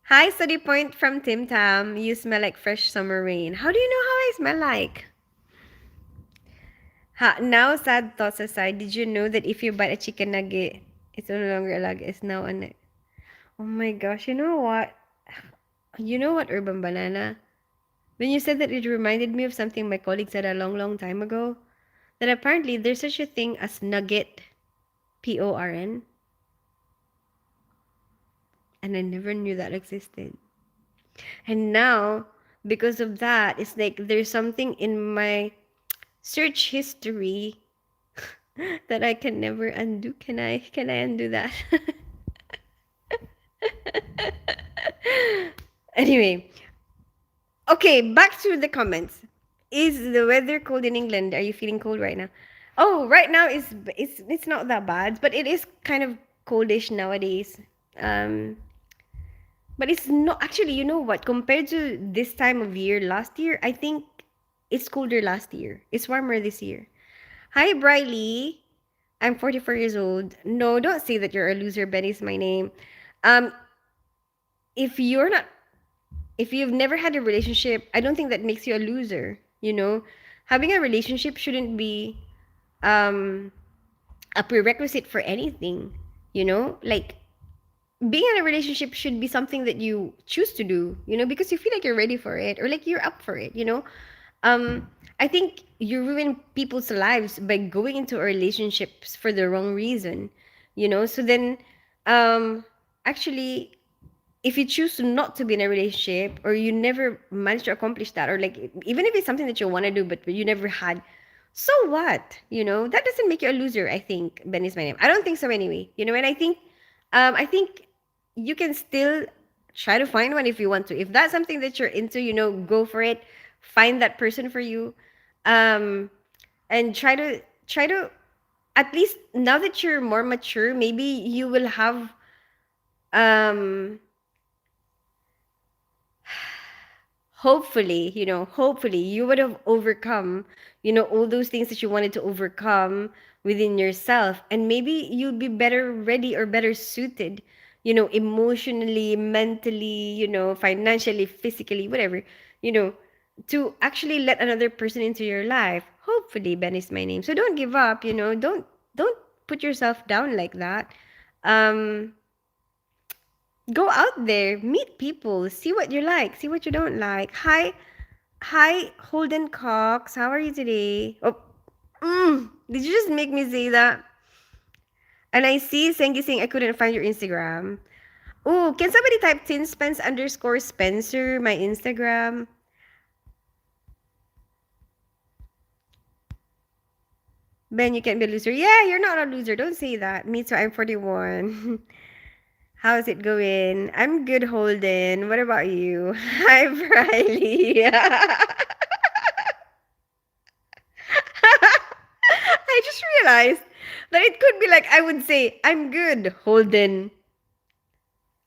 Hi, Study Point from Tim Tam. You smell like fresh summer rain. How do you know how I smell like? Now, sad thoughts aside, did you know that if you bite a chicken nugget, it's no longer a lag, it's now a nugget? Oh my gosh, you know what? You know what, Urban Banana? When you said that, it reminded me of something my colleague said a long, long time ago. That apparently there's such a thing as nugget, PORN. And I never knew that existed. And now, because of that, it's like there's something in my search history that I can never undo. Can I undo that? Anyway, okay, back to the comments. Is the weather cold in England? Are you feeling cold right now? Oh, right now it's not that bad, but it is kind of coldish nowadays. Um, but it's not actually. You know what? Compared to this time of year last year, I think it's colder last year. It's warmer this year. Hi, Briley. I'm 44 years old. No, don't say that you're a loser. Benny's my name. Um, if you're not if you've never had a relationship, I don't think that makes you a loser, Having a relationship shouldn't be um a prerequisite for anything, Like being in a relationship should be something that you choose to do, because you feel like you're ready for it or like you're up for it. Um I think you ruin people's lives by going into a relationships for the wrong reason. So then um actually if you choose not to be in a relationship or you never manage to accomplish that or like even if it's something that you want to do but you never had, so what, that doesn't make you a loser. I think Ben is my name. I don't think so anyway, and I think you can still try to find one if you want to. If that's something that you're into, go for it. Find that person for you. Um and try to at least now that you're more mature, maybe you will have um hopefully you would have overcome all those things that you wanted to overcome within yourself, and maybe you'll be better ready or better suited, emotionally, mentally, financially, physically, whatever, you know to actually let another person into your life. Hopefully. Ben is my name. So don't give up, don't put yourself down like that. um Go out there, meet people, see what you like, see what you don't like. Hi, Holden Cox. How are you today? Oh, did you just make me say that? And I see Sengi saying I couldn't find your Instagram. Oh, can somebody type Tin Spence underscore Spencer, my Instagram? Ben, you can't be a loser. Yeah, you're not a loser. Don't say that. Me too. I'm 41. How's it going? I'm good, Holden. What about you? Hi, Briley. I just realized that it could be like I would say, I'm good, Holden.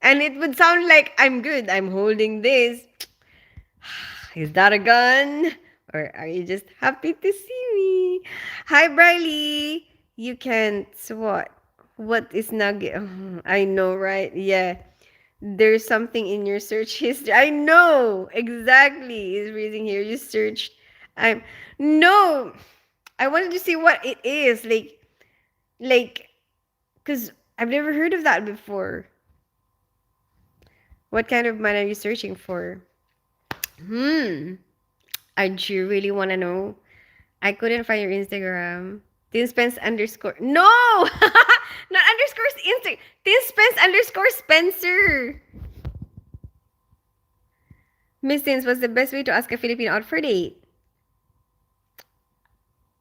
And it would sound like I'm good. I'm holding this. Is that a gun? Or are you just happy to see me? Hi, Briley. You can't what? What is nugget? I know, right? Yeah. There's something in your search history. I know exactly. Is reading here. You searched. I'm no. I wanted to see what it is. Like, because I've never heard of that before. What kind of man are you searching for? Hmm. I do really want to know. I couldn't find your Instagram. Tin Spence underscore. No! Not underscore Insta. Tin Spence underscore Spencer. Miss Tins, what's the best way to ask a Filipino out for a date?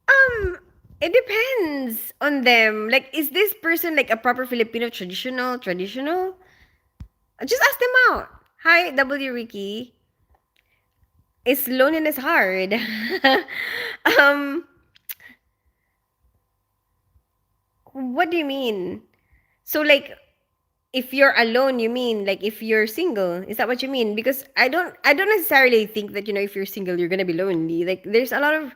Um, it depends on them. Like, is this person like a proper Filipino traditional? Just ask them out. Hi, W Ricky. Is loneliness hard? um, what do you mean? So like if you're alone, you mean like if you're single? Is that what you mean? Because I don't necessarily think that if you're single you're gonna be lonely. Like there's a lot of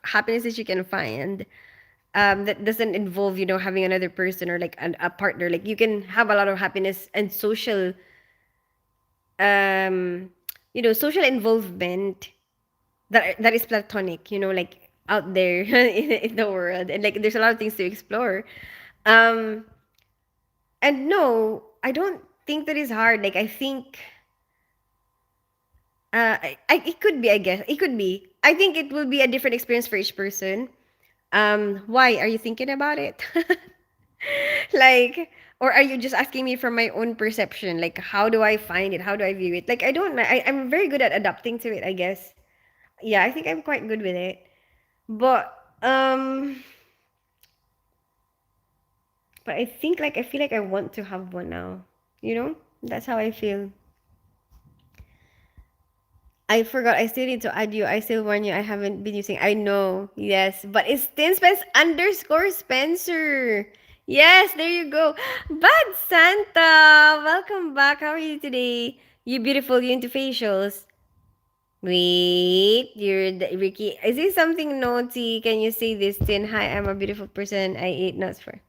happiness that you can find. That doesn't involve having another person or like a partner. Like you can have a lot of happiness and um social involvement that is platonic, like out there in the world, and like there's a lot of things to explore. um and no, I don't think that is hard. Like I think it could be, I guess it could be. I think it will be a different experience for each person. Why are you thinking about it? Like, or are you just asking me from my own perception? Like, how do I find it? How do I view it? Like, I don't know. I'm very good at adapting to it, I guess. Yeah, I think I'm quite good with it. But, but I think, like, I feel like I want to have one now. You know? That's how I feel. I forgot. I still need to add you. I still warn you. I haven't been using. I know. Yes, but it's Tin Spence underscore Spencer. Yes, there you go. Bad Santa, welcome back. How are you today? You beautiful. You into facials? Wait, Ricky. Is this something naughty? Can you say this, Tin? Hi, I'm a beautiful person. I ate nuts for.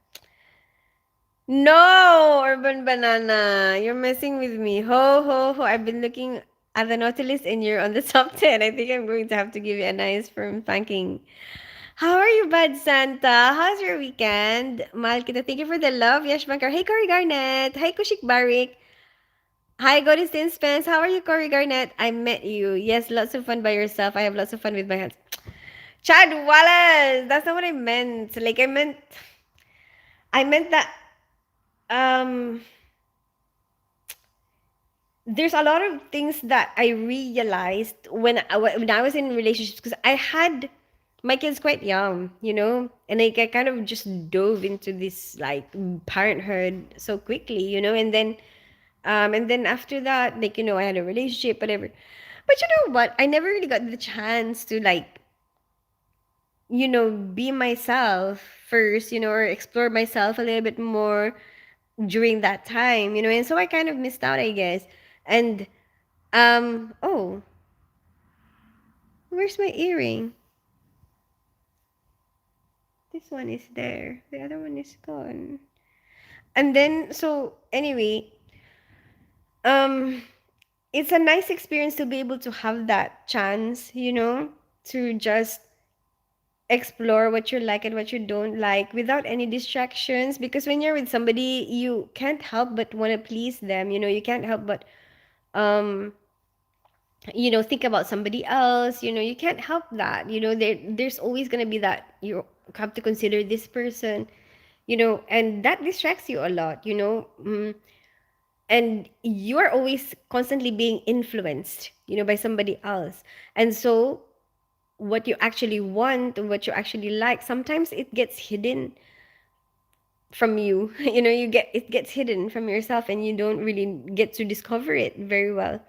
No, Urban Banana. You're messing with me. Ho, ho, ho. I've been looking at the Nautilus and you're on the top 10. I think I'm going to have to give you a nice firm thanking. How are you, Bud Santa? How's your weekend? Mahal kita. Thank you for the love, Yash Bankar. Hey, Cory Garnett. Hi, Kushik Barik. Hi, Godistin Spence. How are you, Cory Garnett? I met you. Yes, lots of fun by yourself. I have lots of fun with my hands. Chad Wallace. That's not what I meant. Like, I meant that, um, there's a lot of things that I realized when I was in relationships, because I had my kids quite young, and like I kind of just dove into this like parenthood so quickly, and then after that, like I had a relationship, whatever. But you know what? I never really got the chance to like be myself first, or explore myself a little bit more during that time, and so I kind of missed out, I guess. And oh, where's my earring? This one is there. The other one is gone. And then, so anyway, um, it's a nice experience to be able to have that chance, to just explore what you like and what you don't like without any distractions. Because when you're with somebody, you can't help but want to please them. You can't help but um think about somebody else. You can't help that. There's always going to be that you have to consider this person, and that distracts you a lot. And you are always constantly being influenced, by somebody else. And so what you actually want and what you actually like, sometimes it gets hidden from you. You know, you get it gets hidden from yourself and you don't really get to discover it very well.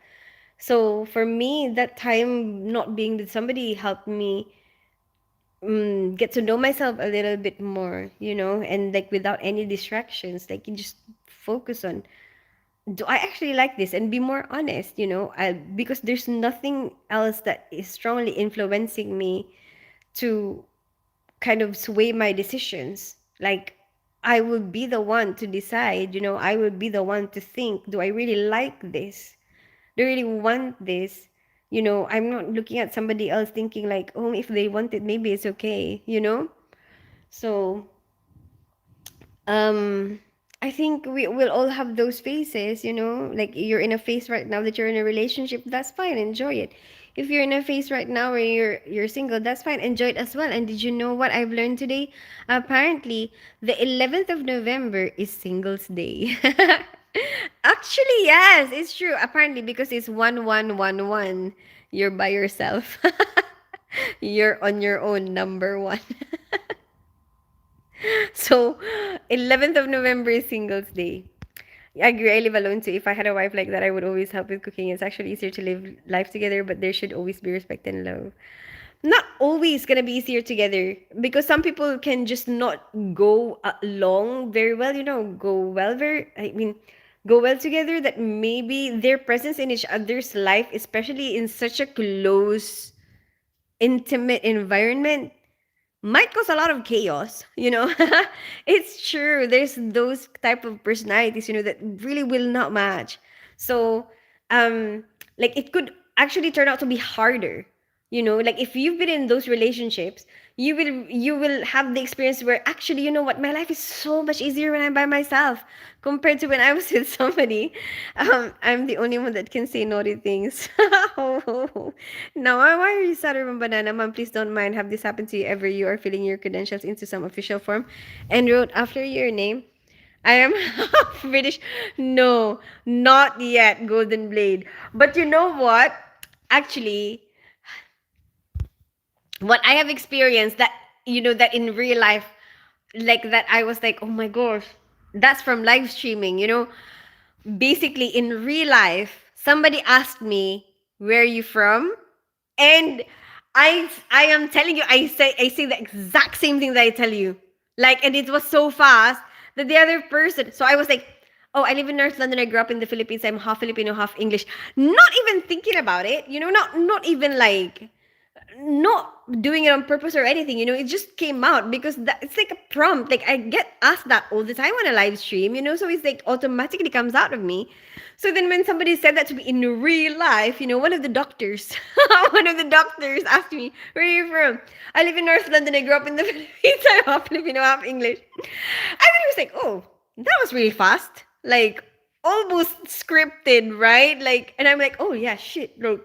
So for me, that time not being with somebody helped me get to know myself a little bit more, you know, and like without any distractions, like you just focus on, do I actually like this, and be more honest, you know, because there's nothing else that is strongly influencing me to kind of sway my decisions. Like, I will be the one to decide, you know, I will be the one to think, do I really like this? Do I really want this? You know, I'm not looking at somebody else thinking like, oh, if they want it, maybe it's okay, you know? So, um, I think we will all have those phases, you know, like you're in a phase right now that you're in a relationship, that's fine, enjoy it. If you're in a phase right now where you're single, that's fine, enjoy it as well. And did you know what I've learned today? Apparently, the 11th of November is Singles Day. Actually, yes, it's true. Apparently, because it's 1111, you're by yourself. You're on your own, number one. So, 11th of November is Singles Day. I agree. I live alone too. If I had a wife like that, I would always help with cooking. It's actually easier to live life together, but there should always be respect and love. Not always gonna be easier together because some people can just not go along very well. You know, go well together. That maybe their presence in each other's life, especially in such a close, intimate environment, might cause a lot of chaos, you know. It's true, there's those type of personalities, you know, that really will not match. So um like it could actually turn out to be harder, you know, like if you've been in those relationships, you will have the experience where actually, you know what, my life is so much easier when I'm by myself compared to when I was with somebody. I'm the only one that can say naughty things. Now, why are you sad, Urban Banana? Mom, please don't mind. Have this happen to you ever? You are filling your credentials into some official form and wrote after your name, I am half British. No, not yet, Golden Blade. But you know what? Actually, what I have experienced that, you know, that in real life, like that, I was like, oh my gosh, that's from live streaming, you know. Basically, in real life, somebody asked me, where are you from? And I am telling you, I say the exact same thing that I tell you. Like, and it was so fast that the other person, so I was like, oh, I live in North London, I grew up in the Philippines, I'm half Filipino, half English. Not even thinking about it, you know, not even like, not doing it on purpose or anything, you know, it just came out because that, it's like a prompt. Like, I get asked that all the time on a live stream, you know, so it's like automatically comes out of me. So then when somebody said that to me in real life, you know, one of the doctors, one of the doctors asked me, where are you from? I live in North London, I grew up in the Philippines, I'm half Filipino, half English. And then he was like, oh, that was really fast. Like, almost scripted, right? Like, and I'm like, oh yeah, shit, bro,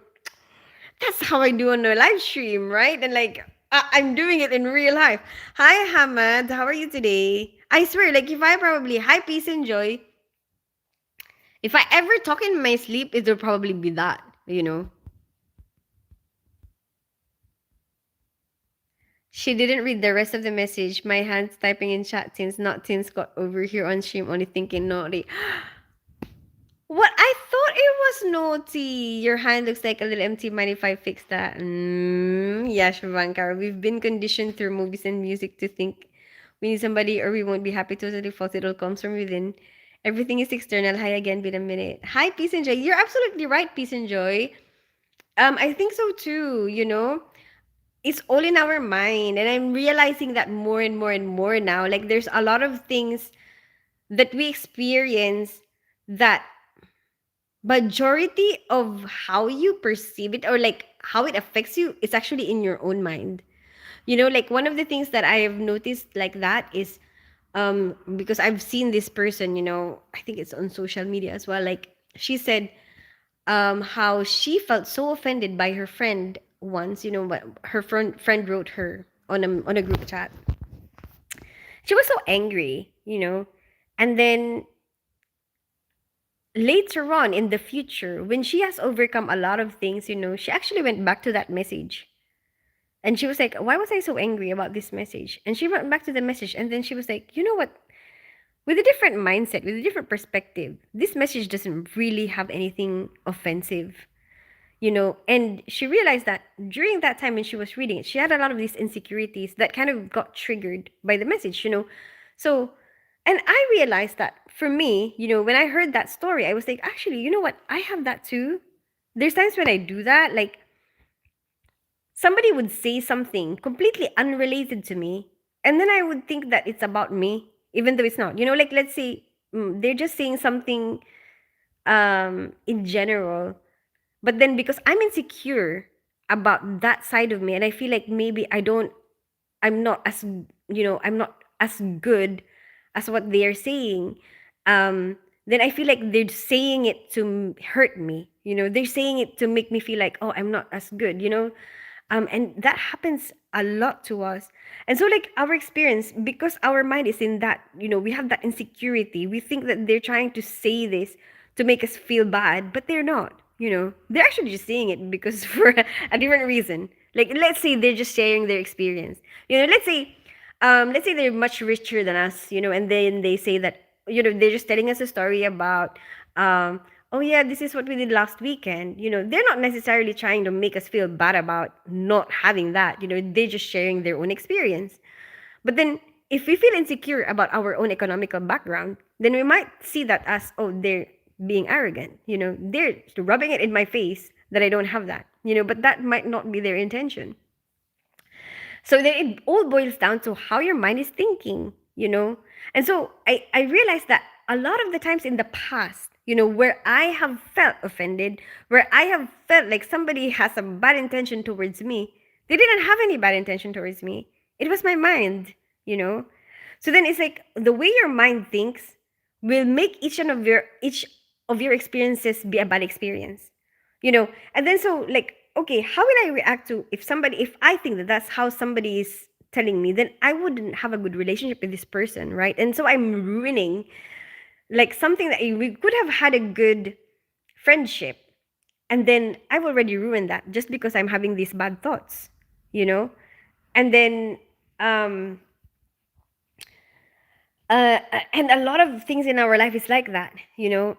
that's how I do on a live stream, right? And like, I'm doing it in real life. Hi, Hamad. How are you today? I swear, like, if I probably, hi, peace and joy. If I ever talk in my sleep, it'll probably be that, you know? She didn't read the rest of the message. My hands typing in chat since not since got over here on stream, only thinking naughty. What? I thought it was naughty. Your hand looks like a little empty. Mind if I fix that? Yeah, Shavankar. We've been conditioned through movies and music to think we need somebody or we won't be happy. Totally false. It all comes from within. Everything is external. Hi again, been a minute. Hi, Peace and Joy. You're absolutely right, Peace and Joy. I think so too, you know? It's all in our mind. And I'm realizing that more and more and more now. Like, there's a lot of things that we experience that majority of how you perceive it or like how it affects you is actually in your own mind. You know, like one of the things that I have noticed like that is because I've seen this person, you know, I think it's on social media as well. Like, she said how she felt so offended by her friend once, you know, what her friend wrote her on a group chat. She was so angry, you know. And then later on in the future, when she has overcome a lot of things, you know, she actually went back to that message. And she was like, why was I so angry about this message? And she went back to the message. And then she was like, you know what? with a different mindset, with a different perspective. This message doesn't really have anything offensive, and she realized that during that time when she was reading it, she had a lot of these insecurities that kind of got triggered by the message. So, and I realized that for me, when I heard that story, I was like, actually, you know what? I have that too. There's times when I do that, like somebody would say something completely unrelated to me, and then I would think that it's about me, even though it's not. Like, let's say they're just saying something in general, but then because I'm insecure about that side of me, and I feel like maybe I'm not as, I'm not as good as what they are saying, then I feel like they're saying it to hurt me. They're saying it to make me feel like, oh, I'm not as good. And that happens a lot to us. And so, like, our experience, because our mind is in that, we have that insecurity, we think that they're trying to say this to make us feel bad, but they're not. They're actually just saying it because for a different reason. Like, let's say they're just sharing their experience. Let's say they're much richer than us, and then they say that, they're just telling us a story about, oh yeah, this is what we did last weekend. They're not necessarily trying to make us feel bad about not having that. They're just sharing their own experience. But then if we feel insecure about our own economical background, then we might see that as, oh, they're being arrogant. They're rubbing it in my face that I don't have that. But that might not be their intention. So then it all boils down to how your mind is thinking. And so I realized that a lot of the times in the past, where I have felt offended, where I have felt like somebody has a bad intention towards me, they didn't have any bad intention towards me. It was my mind. So then it's like the way your mind thinks will make each of your experiences be a bad experience. And then so, like, okay, how will I react to if I think that that's how somebody is telling me, then I wouldn't have a good relationship with this person, right? And so I'm ruining like something that we could have had a good friendship, and then I've already ruined that just because I'm having these bad thoughts, you know and then um and a lot of things in our life is like that. And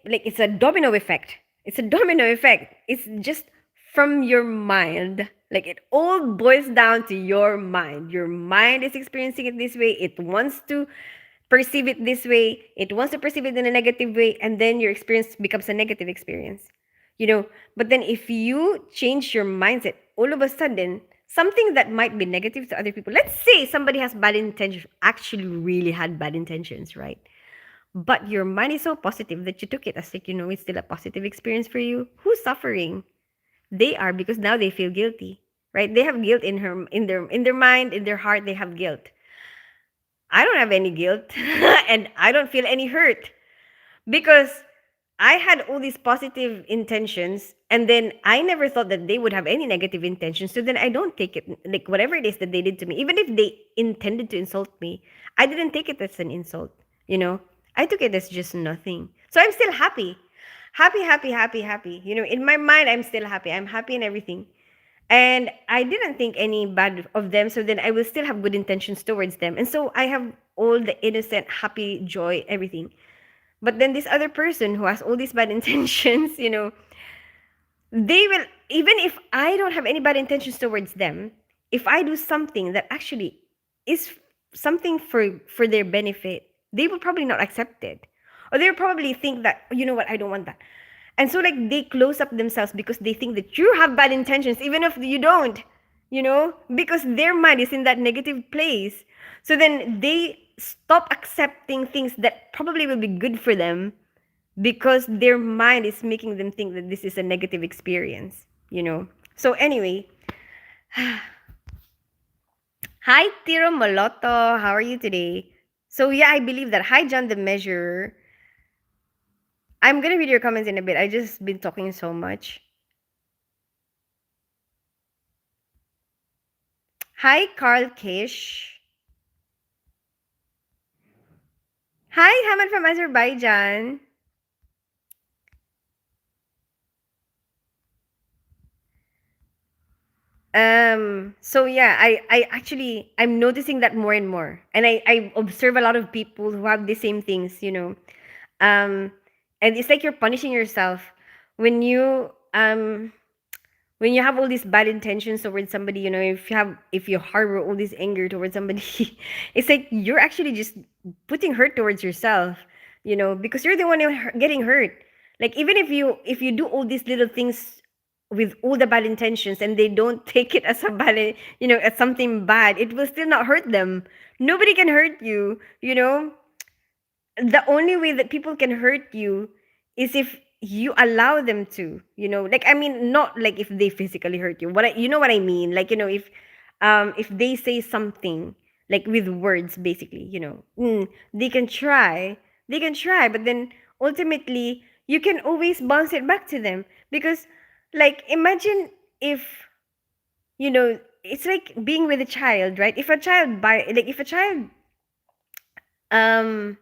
it's a domino effect. It's just from your mind. Like, it all boils down to your mind. Your mind is experiencing it this way. It wants to perceive it this way. It wants to perceive it in a negative way, and then your experience becomes a negative experience. But then if you change your mindset, all of a sudden something that might be negative to other people, let's say somebody has bad intentions, actually really had bad intentions, right? But your mind is so positive that you took it as, like, it's still a positive experience for you. Who's suffering? They are, because now they feel guilty, right? They have guilt in their mind, in their heart. They have guilt. I don't have any guilt and I don't feel any hurt, because I had all these positive intentions, and then I never thought that they would have any negative intentions. So then I don't take it, like, whatever it is that they did to me, even if they intended to insult me, I didn't take it as an insult. I took it as just nothing. So I'm still happy. Happy, happy, happy, happy. In my mind, I'm still happy. I'm happy and everything. And I didn't think any bad of them. So then I will still have good intentions towards them. And so I have all the innocent, happy, joy, everything. But then this other person who has all these bad intentions, they will, even if I don't have any bad intentions towards them, if I do something that actually is something for their benefit, they will probably not accept it. Or they'll probably think that, you know what, I don't want that. And so, like, they close up themselves because they think that you have bad intentions, even if you don't, because their mind is in that negative place. So then they stop accepting things that probably will be good for them, because their mind is making them think that this is a negative experience. So anyway, hi Tiro Moloto, how are you today? So yeah, I believe that. Hi John the Measurer. I'm gonna read your comments in a bit. I just been talking so much. Hi Carl Kish. Hi Hamad from Azerbaijan. So yeah, I actually I'm noticing that more and more. And I observe a lot of people who have the same things, Um and it's like you're punishing yourself when you have all these bad intentions towards somebody, if you harbor all this anger towards somebody, it's like you're actually just putting hurt towards yourself, because you're the one getting hurt. Like even if you do all these little things with all the bad intentions and they don't take it as a bad, as something bad, it will still not hurt them. Nobody can hurt you. The only way that people can hurt you is if you allow them to, like, I mean, not like if they physically hurt you, you know what I mean, like, if they say something like with words, basically, they can try, but then ultimately you can always bounce it back to them, because, like, imagine if, it's like being with a child, right? If a child um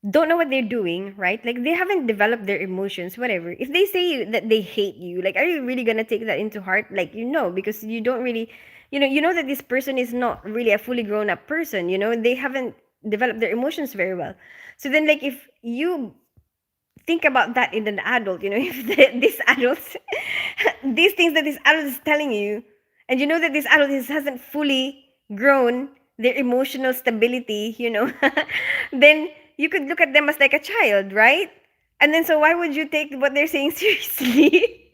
don't know what they're doing, right? Like they haven't developed their emotions, whatever. If they say that they hate you, like, are you really gonna take that into heart? Like, because you don't really, you know that this person is not really a fully grown up person. They haven't developed their emotions very well. So then, like, if you think about that in an adult, if this adult, these things that this adult is telling you, and you know that this adult hasn't fully grown their emotional stability, then you could look at them as like a child, right? And then, so why would you take what they're saying seriously?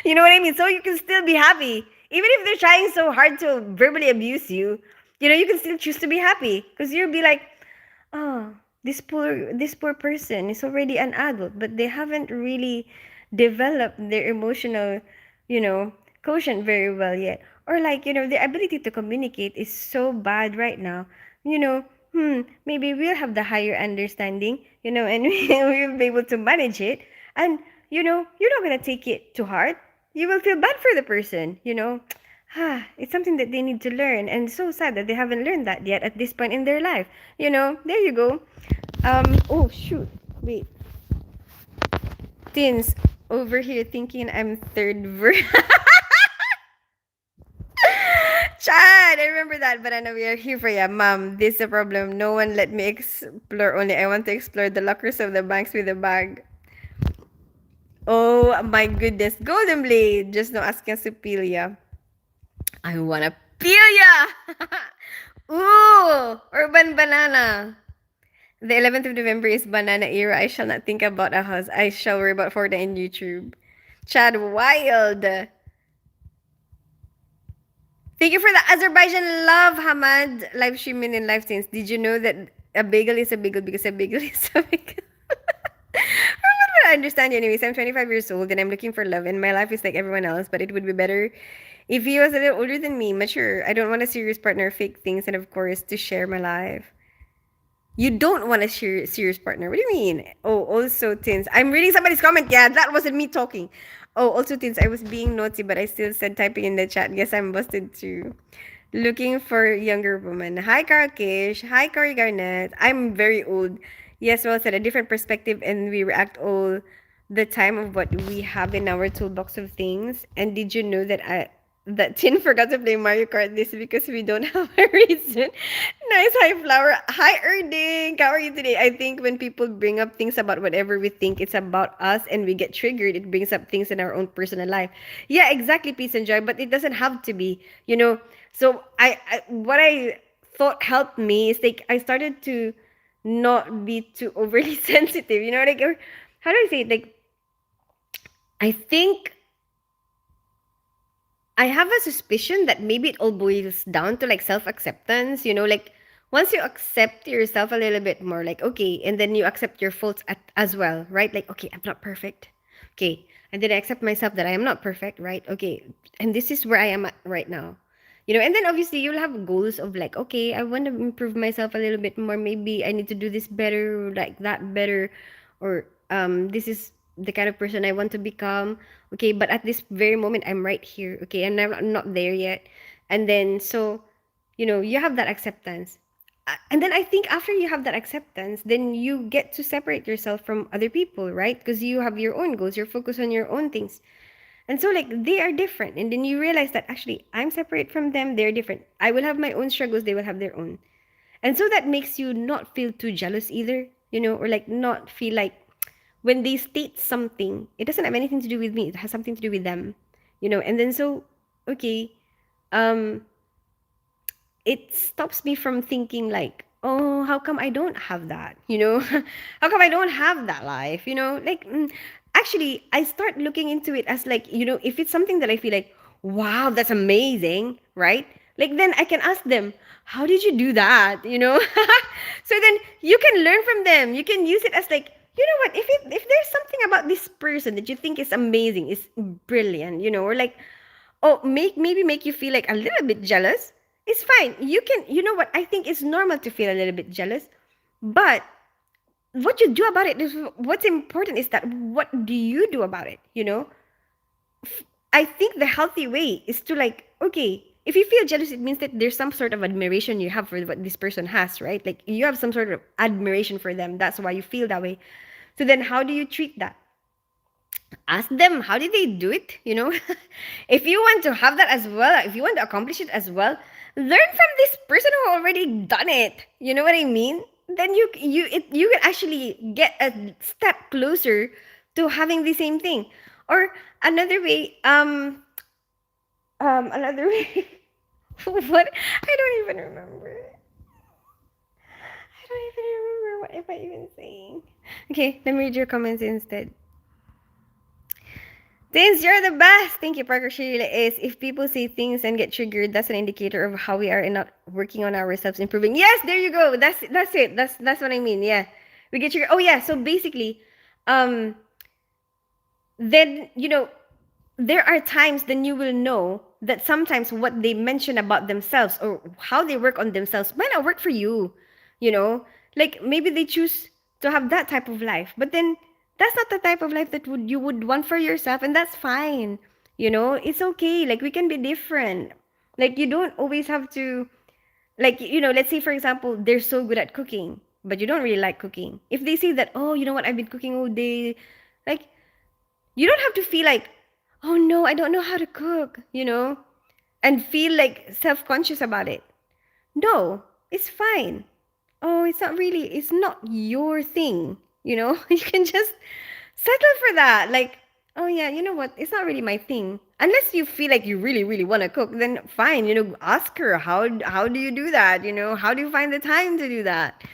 You know what I mean? So you can still be happy. Even if they're trying so hard to verbally abuse you, you can still choose to be happy, because you'll be like, oh, this poor person is already an adult, but they haven't really developed their emotional, you know, quotient very well yet. Or, like, their ability to communicate is so bad right now. You know, maybe we'll have the higher understanding, and we'll be able to manage it. And, you're not gonna take it to heart. You will feel bad for the person. It's something that they need to learn, and so sad that they haven't learned that yet at this point in their life. There you go. Oh shoot. Wait. Teens over here thinking I'm third Chad, I remember that, but I know we are here for ya. Mom, this is a problem. No one let me explore, only I want to explore the lockers of the banks with a bag. Oh my goodness. Golden Blade. Just no asking Supilia. I wanna peel ya! Ooh! Urban Banana. The 11th of November is banana era. I shall not think about a house. I shall worry about Fortnite and YouTube. Chad Wild. Thank you for the Azerbaijan love, Hamad. Live streaming and live scenes. Did you know that a bagel is a bagel because a bagel is a bagel? I'm not gonna understand you anyways. I'm 25 years old and I'm looking for love, and my life is like everyone else, but it would be better if he was a little older than me, mature. I don't want a serious partner, fake things, and of course, to share my life. You don't want a serious partner. What do you mean? Oh, also, Tins. I'm reading somebody's comment. Yeah, that wasn't me talking. Oh, also, Tins. I was being naughty, but I still said typing in the chat. Guess I'm busted too. Looking for younger woman. Hi, Carl Kish. Hi, Cory Garnett. I'm very old. Yes, well said. A different perspective, and we react all the time of what we have in our toolbox of things. And did you know that Tin forgot to play Mario Kart this because we don't have a reason. Nice. Hi, Flower. Hi, Erding. How are you today? I think when people bring up things about whatever we think it's about us and we get triggered, it brings up things in our own personal life. Yeah, exactly, peace and joy. But it doesn't have to be, So what I thought helped me is, like, I started to not be too overly sensitive. Like, or how do I say it? Like, I think I have a suspicion that maybe it all boils down to, like, self acceptance, like, once you accept yourself a little bit more, like, okay, and then you accept your faults as well, right? Like, okay, I'm not perfect. Okay. And then I accept myself that I am not perfect, right? Okay. And this is where I am at right now. And then obviously you'll have goals of, like, okay, I want to improve myself a little bit more. Maybe I need to do this better, or like that better, or this is the kind of person I want to become. Okay, but at this very moment I'm right here. Okay, and I'm not there yet. And then, so, you have that acceptance. And then I think after you have that acceptance, then you get to separate yourself from other people, right? Because you have your own goals, you're focused on your own things. And so like they are different. And then you realize that actually I'm separate from them, they're different. I will have my own struggles, they will have their own. And so that makes you not feel too jealous either, or like not feel like when they state something, it doesn't have anything to do with me, it has something to do with them, and then so okay, um it stops me from thinking like, oh, how come I don't have that, how come I don't have that life, like actually I start looking into it as like, if it's something that I feel like, wow, that's amazing, right? Like then I can ask them, how did you do that, so then you can learn from them, you can use it as like, you know what, if there's something about this person that you think is amazing, is brilliant, or like, oh, maybe make you feel like a little bit jealous, it's fine. You can, you know what, I think it's normal to feel a little bit jealous, but what you do about it is what's important, is that what do you do about it, I think the healthy way is to like, okay, if you feel jealous, it means that there's some sort of admiration you have for what this person has, right? Like you have some sort of admiration for them, that's why you feel that way. So then how do you treat that? Ask them, how did they do it, if you want to have that as well, if you want to accomplish it as well, learn from this person who already done it, you know what I mean? Then you can actually get a step closer to having the same thing. Or another way, another way, what, I don't even remember, I don't even remember what am I even saying. Okay, let me read your comments instead. Since you're the best. Thank you, Parker Sheila. Is if people say things and get triggered, that's an indicator of how we are not working on ourselves, improving. Yes, there you go. That's it. That's what I mean. Yeah, we get triggered. Oh yeah. So basically, um, then there are times then you will know that sometimes what they mention about themselves or how they work on themselves might not work for you. You know, like maybe they choose to have that type of life, but then that's not the type of life that you would want for yourself, and that's fine. It's okay. Like we can be different. Like you don't always have to, like, let's say for example, they're so good at cooking, but you don't really like cooking. If they say that, oh, you know what, I've been cooking all day, like you don't have to feel like, oh no, I don't know how to cook, and feel like self-conscious about it. No, it's fine. Oh, it's not your thing, you can just settle for that. Like, oh yeah, you know what, it's not really my thing. Unless you feel like you really, really want to cook, then fine, ask her, how do you do that? How do you find the time to do that?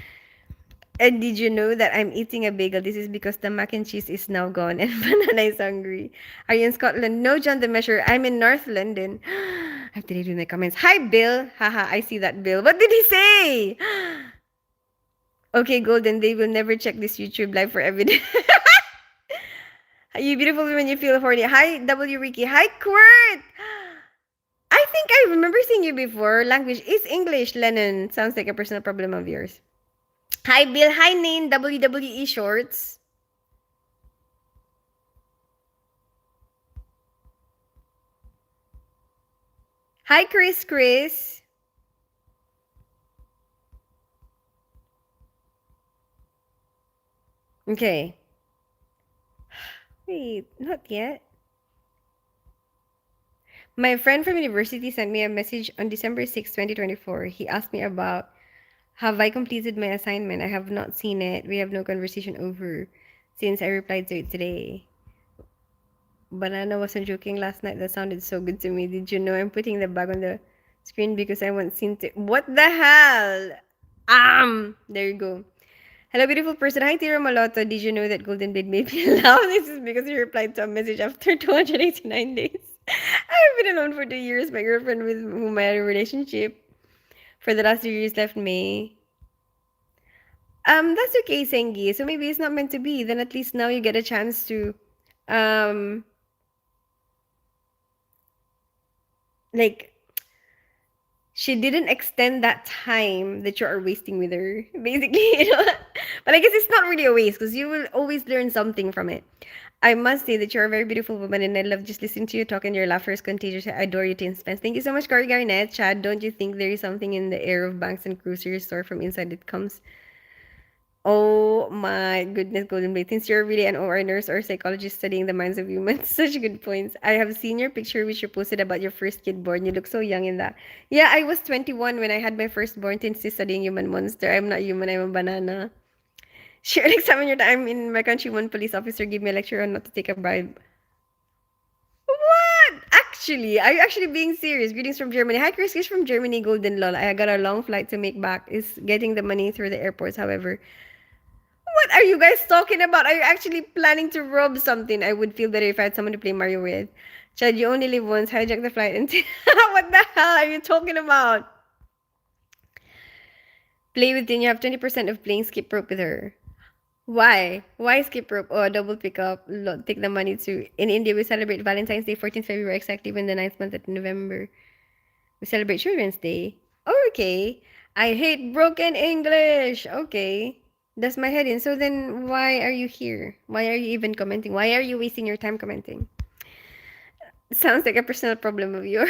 And did you know that I'm eating a bagel? This is because the mac and cheese is now gone and Banana is hungry. Are you in Scotland? No, John the Measure. I'm in North London. I have to read in the comments. Hi, Bill. Haha, I see that, Bill. What did he say? Okay, Golden, they will never check this YouTube live for evidence. You beautiful women, you feel horny. Hi, W. Ricky. Hi, Quirt. I think I remember seeing you before. Language is English, Lennon. Sounds like a personal problem of yours. Hi, Bill. Hi, Nain. WWE Shorts. Hi, Chris. Okay. Wait, not yet. My friend from university sent me a message on December 6, 2024. He asked me about, have I completed my assignment? I have not seen it. We have no conversation over since I replied to it today. Banana wasn't joking last night. That sounded so good to me. Did you know I'm putting the bag on the screen because I want seen to. What the hell? There you go. Hello, beautiful person. Hi, Tiro Maloto. Did you know that Golden Blade made me laugh? This is because he replied to a message after 289 days. I've been alone for 2 years. My girlfriend with whom I had a relationship for the last 2 years left me. That's okay, Sengi. So maybe it's not meant to be. Then at least now you get a chance to, um, like, she didn't extend that time that you are wasting with her, basically, But I guess it's not really a waste because you will always learn something from it. I must say that you're a very beautiful woman, and I love just listening to you talk, and your laughter is contagious. I adore you, Tin Spence. Thank you so much, Corey Garnett. Chad, don't you think there is something in the air of banks and cruisers store from inside it comes? Oh my goodness, Golden Blade. Since you're really an OR nurse or psychologist studying the minds of humans, such good points. I have seen your picture which you posted about your first kid born. You look so young in that. Yeah, I was 21 when I had my firstborn since she's studying human monster. I'm not human, I'm a banana. Share an examine your time in my country. One police officer gave me a lecture on not to take a bribe. What? Actually, are you actually being serious? Greetings from Germany. Hi, Chris. Chris from Germany, Golden Lol. I got a long flight to make back. Is getting the money through the airports, however. What are you guys talking about? Are you actually planning to rob something? I would feel better if I had someone to play Mario with. Chad, you only live once. Hijack the flight and what the hell are you talking about? Play with Tin. You have 20% of playing skip rope with her. Why? Why skip rope? Oh, double pickup. Take the money too. In India, we celebrate Valentine's Day, 14th February, exactly when the ninth month of November. We celebrate Children's Day. Oh, okay. I hate broken English. Okay. That's my head in. So then why are you here? Why are you even commenting? Why are you wasting your time commenting? Sounds like a personal problem of yours.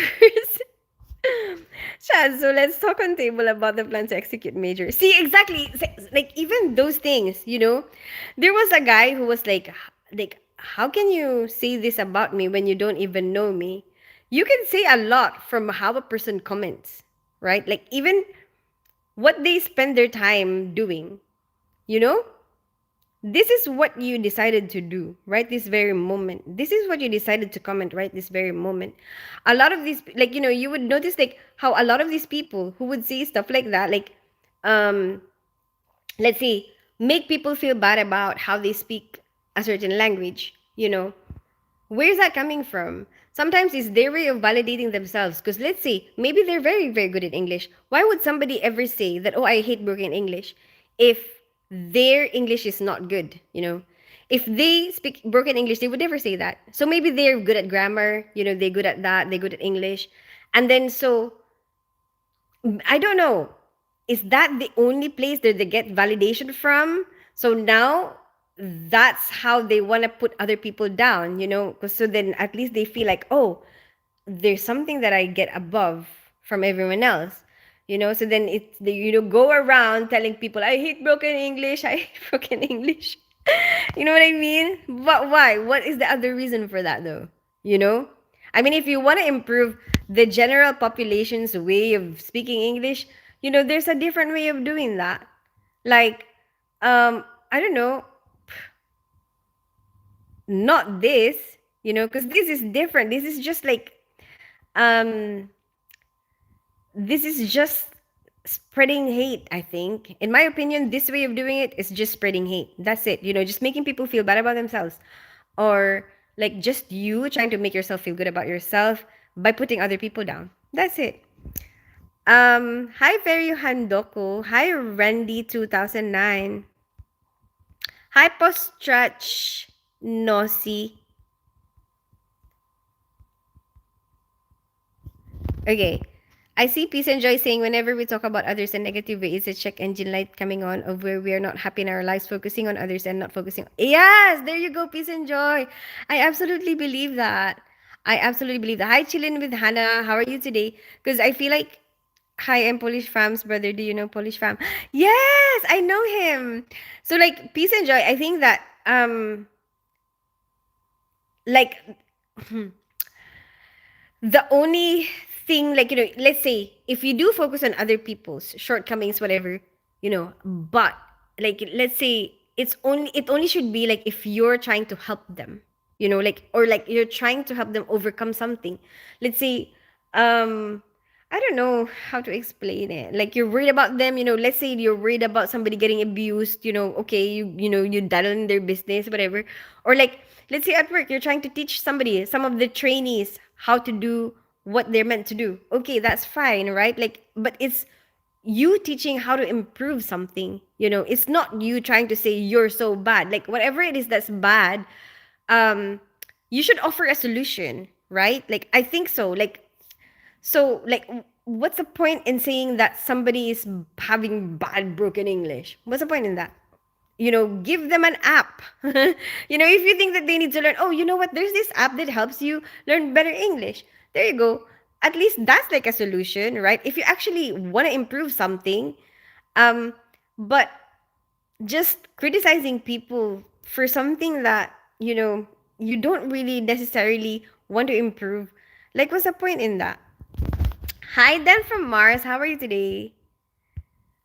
Chad, so let's talk on table about the plan to execute major. See, exactly. Like even those things, there was a guy who was like, how can you say this about me when you don't even know me? You can say a lot from how a person comments, right? Like even what they spend their time doing, you know? This is what you decided to do right this very moment. This is what you decided to comment right this very moment. A lot of these, like, you would notice like how a lot of these people who would say stuff like that, like, um let's see, make people feel bad about how they speak a certain language, where's that coming from? Sometimes it's their way of validating themselves, because let's say maybe they're very very good at English. Why would somebody ever say that, oh, I hate broken English, if their English is not good? If they speak broken English, they would never say that. So maybe they're good at grammar, they're good at that, they're good at English. And then so I don't know, is that the only place that they get validation from? So now that's how they want to put other people down, 'cause so then at least they feel like, oh, there's something that I get above from everyone else. So then it's they, go around telling people, I hate broken English, I hate broken English. You know what I mean? But why? What is the other reason for that though? You know? I mean, if you want to improve the general population's way of speaking English, there's a different way of doing that. Like, I don't know, not this, because this is different. Um, this is just spreading hate, I think. In my opinion, this way of doing it is just spreading hate. That's it. Just making people feel bad about themselves. Or like just you trying to make yourself feel good about yourself by putting other people down. That's it. Hi Ferry Handoku. Hi Randy 2009. Hi Postrach Nossi. Okay. I see Peace and Joy saying whenever we talk about others in negative way, it's a check engine light coming on of where we are not happy in our lives, focusing on others and not focusing. Yes, there you go, Peace and Joy. I absolutely believe that. I absolutely believe that. Hi, chillin' with Hannah. How are you today? Because I feel like, hi, I'm Polish Fam's brother. Do you know Polish Fam? Yes, I know him. So like Peace and Joy, I think that like the only thing, like, let's say if you do focus on other people's shortcomings, whatever, but like let's say it only should be like if you're trying to help them, like, or like you're trying to help them overcome something. Let's say, I don't know how to explain it. Like you're worried about them, let's say you're worried about somebody getting abused, okay, you daddle in their business, whatever. Or like, let's say at work, you're trying to teach somebody, some of the trainees, how to do what they're meant to do. Okay, that's fine, right? Like, but it's you teaching how to improve something, it's not you trying to say you're so bad. Like whatever it is that's bad, you should offer a solution, right? Like I think so. Like, so, like, what's the point in saying that somebody is having bad broken English? What's the point in that? Give them an app. If you think that they need to learn, oh, you know what? There's this app that helps you learn better English. There you go. At least that's like a solution, right? If you actually want to improve something, but just criticizing people for something that, you don't really necessarily want to improve. Like, what's the point in that? Hi, Dan from Mars. How are you today?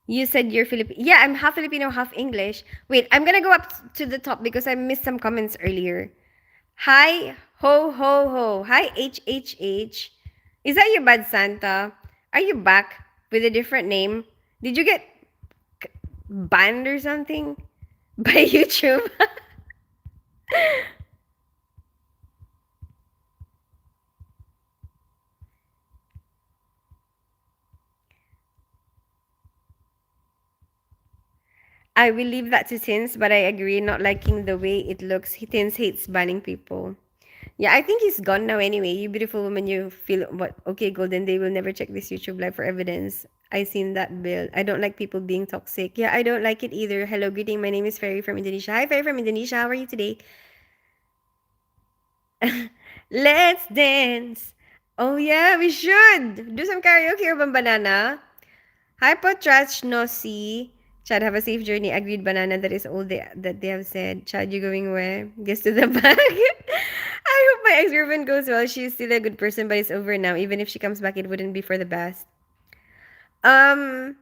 You said you're Filipino. Yeah, I'm half Filipino, half English. Wait, I'm gonna go up to the top because I missed some comments earlier. Hi, ho, ho, ho. Hi, H, H, H. Is that you, Bad Santa? Are you back with a different name? Did you get banned or something by YouTube? I will leave that to Tins, but I agree, not liking the way it looks. Tins hates banning people. Yeah, I think he's gone now anyway. You beautiful woman, you feel what? Okay, Golden, they will never check this YouTube live for evidence. I seen that bill. I don't like people being toxic. Yeah, I don't like it either. Hello, greeting. My name is Ferry from Indonesia. Hi, Ferry from Indonesia. How are you today? Let's dance. Oh yeah, we should do some karaoke, Urban Banana. Hi, Potrach Nossi. Chad, have a safe journey. Agreed, Banana. That is all that they have said. Chad, you going where? Guess to the bag. I hope my ex-girlfriend goes well. She's still a good person, but it's over now. Even if she comes back, it wouldn't be for the best. Um,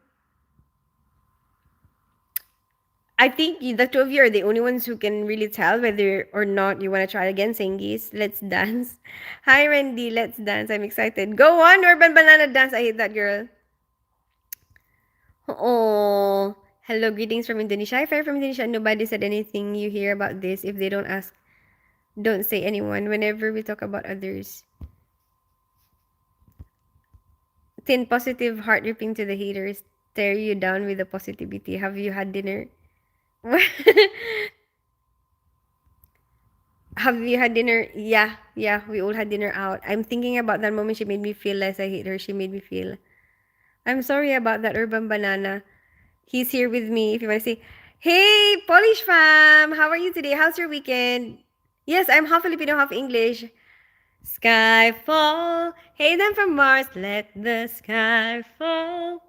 I think the two of you are the only ones who can really tell whether or not you want to try again, Sengis. Let's dance. Hi, Randy. Let's dance. I'm excited. Go on, Urban Banana Dance. I hate that girl. Oh, hello, greetings from Indonesia. Hi, Fair from Indonesia. Nobody said anything you hear about this. If they don't ask, don't say anyone whenever we talk about others. Thin positive heart ripping to the haters. Tear you down with the positivity. Have you had dinner? Have you had dinner? Yeah, yeah, we all had dinner out. I'm thinking about that moment she made me feel less. I hate her. She made me feel. I'm sorry about that, Urban Banana. He's here with me. If you want to say, hey, Polish fam, how are you today? How's your weekend? Yes, I'm half Filipino, half English. Skyfall. Hey, them from Mars. Let the sky fall.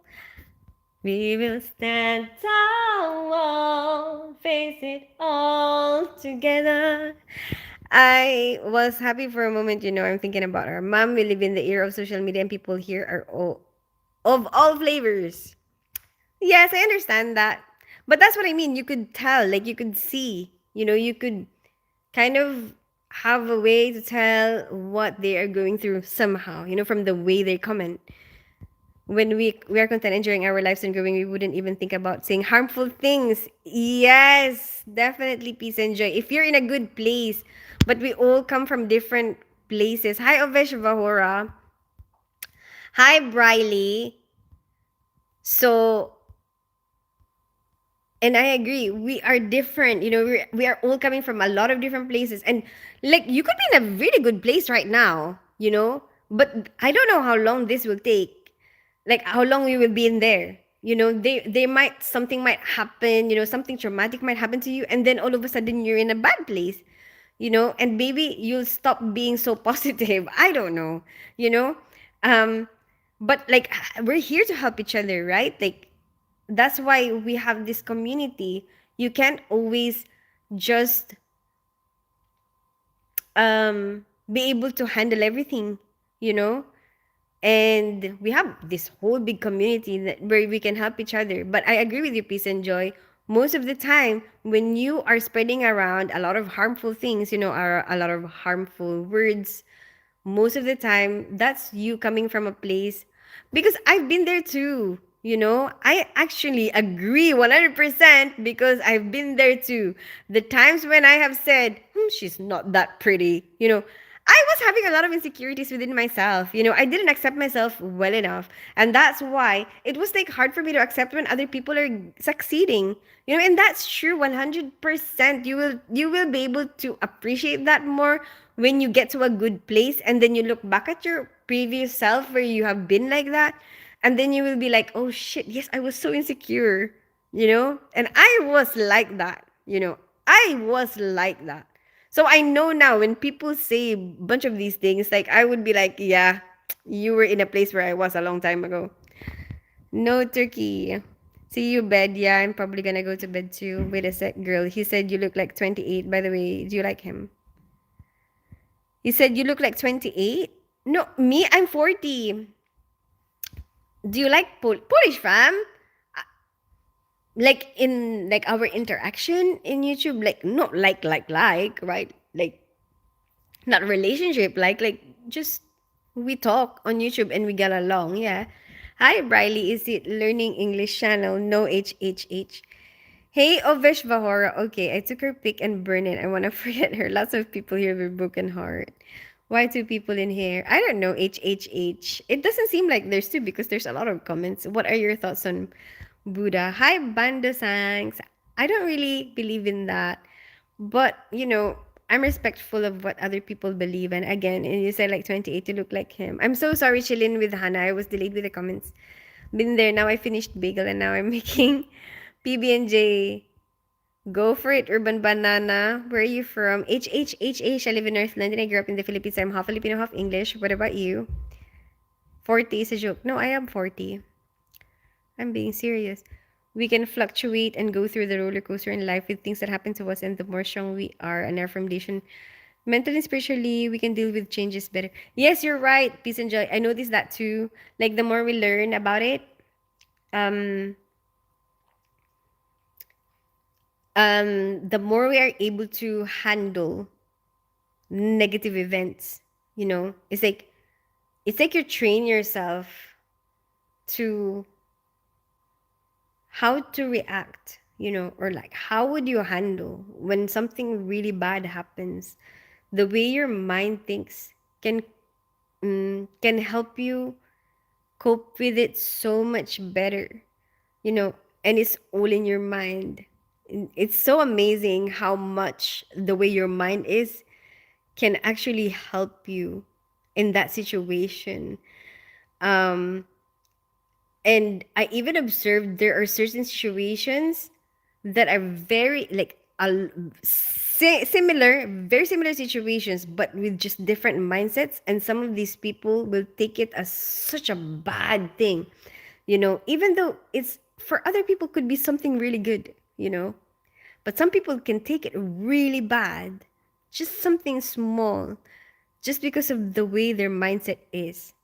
We will stand tall, face it all together. I was happy for a moment, I'm thinking about our mom. We live in the era of social media and people here are all of all flavors. Yes, I understand that. But that's what I mean. You could tell, like you could see, you could kind of have a way to tell what they are going through somehow, from the way they comment. When we are content enjoying our lives and growing, we wouldn't even think about saying harmful things. Yes, definitely peace and joy. If you're in a good place, but we all come from different places. Hi, Ovesh Vahora. Hi, Briley. So, and I agree, we are different. We are all coming from a lot of different places. And like, you could be in a really good place right now, but I don't know how long this will take. Like, how long we will be in there. They might, something might happen, something traumatic might happen to you. And then all of a sudden you're in a bad place, and maybe you'll stop being so positive. I don't know, you know? Um, but like, we're here to help each other, right? Like, that's why we have this community. You can't always just be able to handle everything, you know and we have this whole big community where we can help each other. But I agree with you, peace and joy. Most of the time, when you are spreading around a lot of harmful things, are a lot of harmful words, most of the time that's you coming from a place, because I've been there too. I actually agree 100% because I've been there too. The times when I have said, she's not that pretty, I was having a lot of insecurities within myself. I didn't accept myself well enough. And that's why it was like hard for me to accept when other people are succeeding. And that's true 100%. You will be able to appreciate that more when you get to a good place and then you look back at your previous self where you have been like that, and then you will be like, oh shit, yes, I was so insecure, and I was like that, I was like that. So I know now when people say a bunch of these things, like I would be like, yeah, you were in a place where I was a long time ago. No turkey. See you bed. Yeah, I'm probably gonna go to bed too. Wait a sec, girl. He said you look like 28. By the way, do you like him? He said you look like 28. No, me, I'm 40. Do you like Polish fam? Like in like our interaction in YouTube, like not like, right? Like not relationship, like just we talk on YouTube and we get along. Yeah. Hi, Briley. Is it Learning English channel? No HHH. Hey, Ovesh Vahora. Okay, I took her pic and burned it. I want to forget her. Lots of people here with broken heart. Why two people in here? I don't know. HHH. It doesn't seem like there's two because there's a lot of comments. What are your thoughts on Buddha? Hi, Banda Sangs. I don't really believe in that. But, I'm respectful of what other people believe. And again, and you said like 28 to look like him. I'm so sorry, chillin' with Hannah. I was delayed with the comments. Been there. Now I finished bagel and now I'm making PB&J. Go for it, Urban Banana. Where are you from? HHHH. I live in North London. I grew up in the Philippines. I'm half Filipino, half English. What about you? 40 is a joke. No, I am 40. I'm being serious. We can fluctuate and go through the roller coaster in life with things that happen to us, and the more strong we are and our foundation, mentally and spiritually, we can deal with changes better. Yes, you're right. Peace and joy. I noticed that too. Like the more we learn about it, um, the more we are able to handle negative events. It's like you train yourself to how to react, or like how would you handle when something really bad happens. The way your mind thinks can help you cope with it so much better, you know, and it's all in your mind. It's so amazing how much the way your mind is can actually help you in that situation. Um, and I even observed there are certain situations that are very like similar, very similar situations, but with just different mindsets. And some of these people will take it as such a bad thing, even though it's for other people could be something really good. But some people can take it really bad, just something small, just because of the way their mindset is,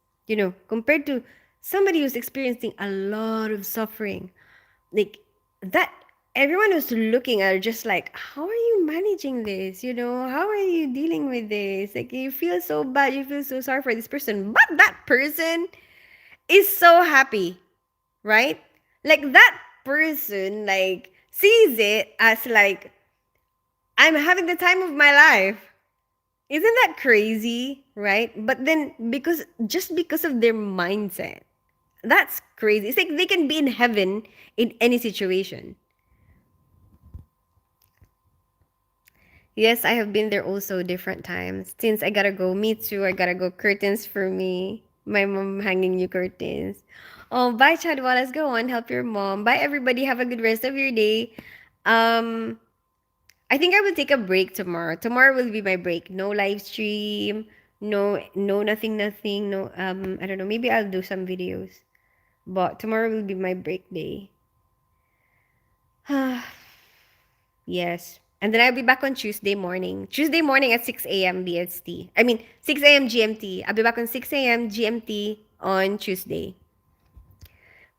compared to somebody who's experiencing a lot of suffering. Like that, everyone who's looking at her just like, how are you managing this? How are you dealing with this? Like, you feel so bad, you feel so sorry for this person, but that person is so happy, right? Like, that person, like, sees it as like, I'm having the time of my life. Isn't that crazy, right? But then just because of their mindset, that's crazy. It's like they can be in heaven in any situation. Yes, I have been there also different times. Since I gotta go, me too. I gotta go. Curtains for me. My mom hanging new curtains. Oh, bye, Chadwa. Let's go on. Help your mom. Bye, everybody. Have a good rest of your day. Um, I think I will take a break tomorrow. Tomorrow will be my break. No live stream. No, nothing, nothing. No, I don't know. Maybe I'll do some videos. But tomorrow will be my break day. Yes. And then I'll be back on Tuesday morning. Tuesday morning at 6 a.m. BST. I mean, 6 a.m. GMT. I'll be back on 6 a.m. GMT on Tuesday.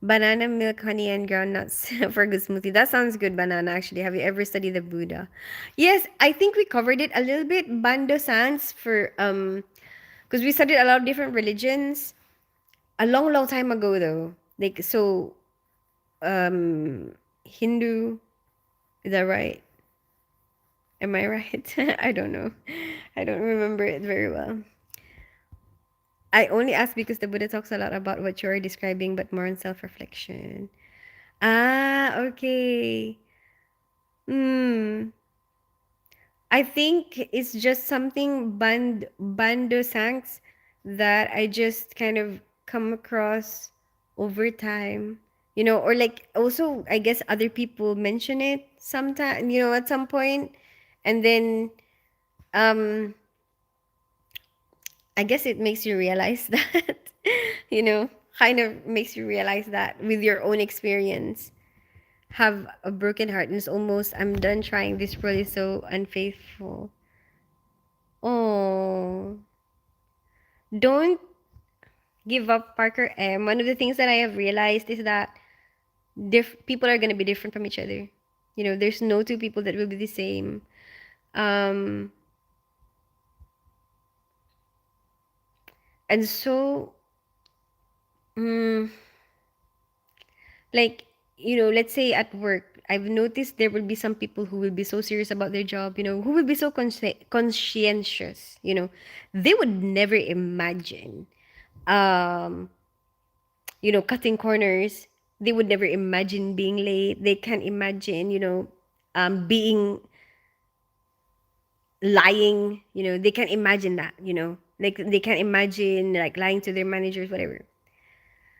Banana milk, honey, and groundnuts for a good smoothie. That sounds good, banana, actually. Have you ever studied the Buddha? Yes, I think we covered it a little bit. Bando Sans for, because we studied a lot of different religions a long, long time ago, though. Like, so, Hindu, is that right? Am I right? I don't know. I don't remember it very well. I only ask because the Buddha talks a lot about what you're describing, but more on self reflection. Ah, okay. Hmm. I think it's just something bando sanks that I just kind of come across over time. Or like also I guess other people mention it sometime, at some point. And then um I guess it makes you realize that, kind of makes you realize that with your own experience. have a broken heart and it's almost I'm done trying. This world is so unfaithful. Oh, don't give up, Parker M. One of the things that I have realized is that people are gonna be different from each other. You know, there's no two people that will be the same. Um, and so, mm, like, let's say at work, I've noticed there will be some people who will be so serious about their job, who will be so conscientious, they would never imagine, um, cutting corners. They would never imagine being late. They can't imagine, being lying, they can't imagine that, like they can't imagine like lying to their managers, whatever.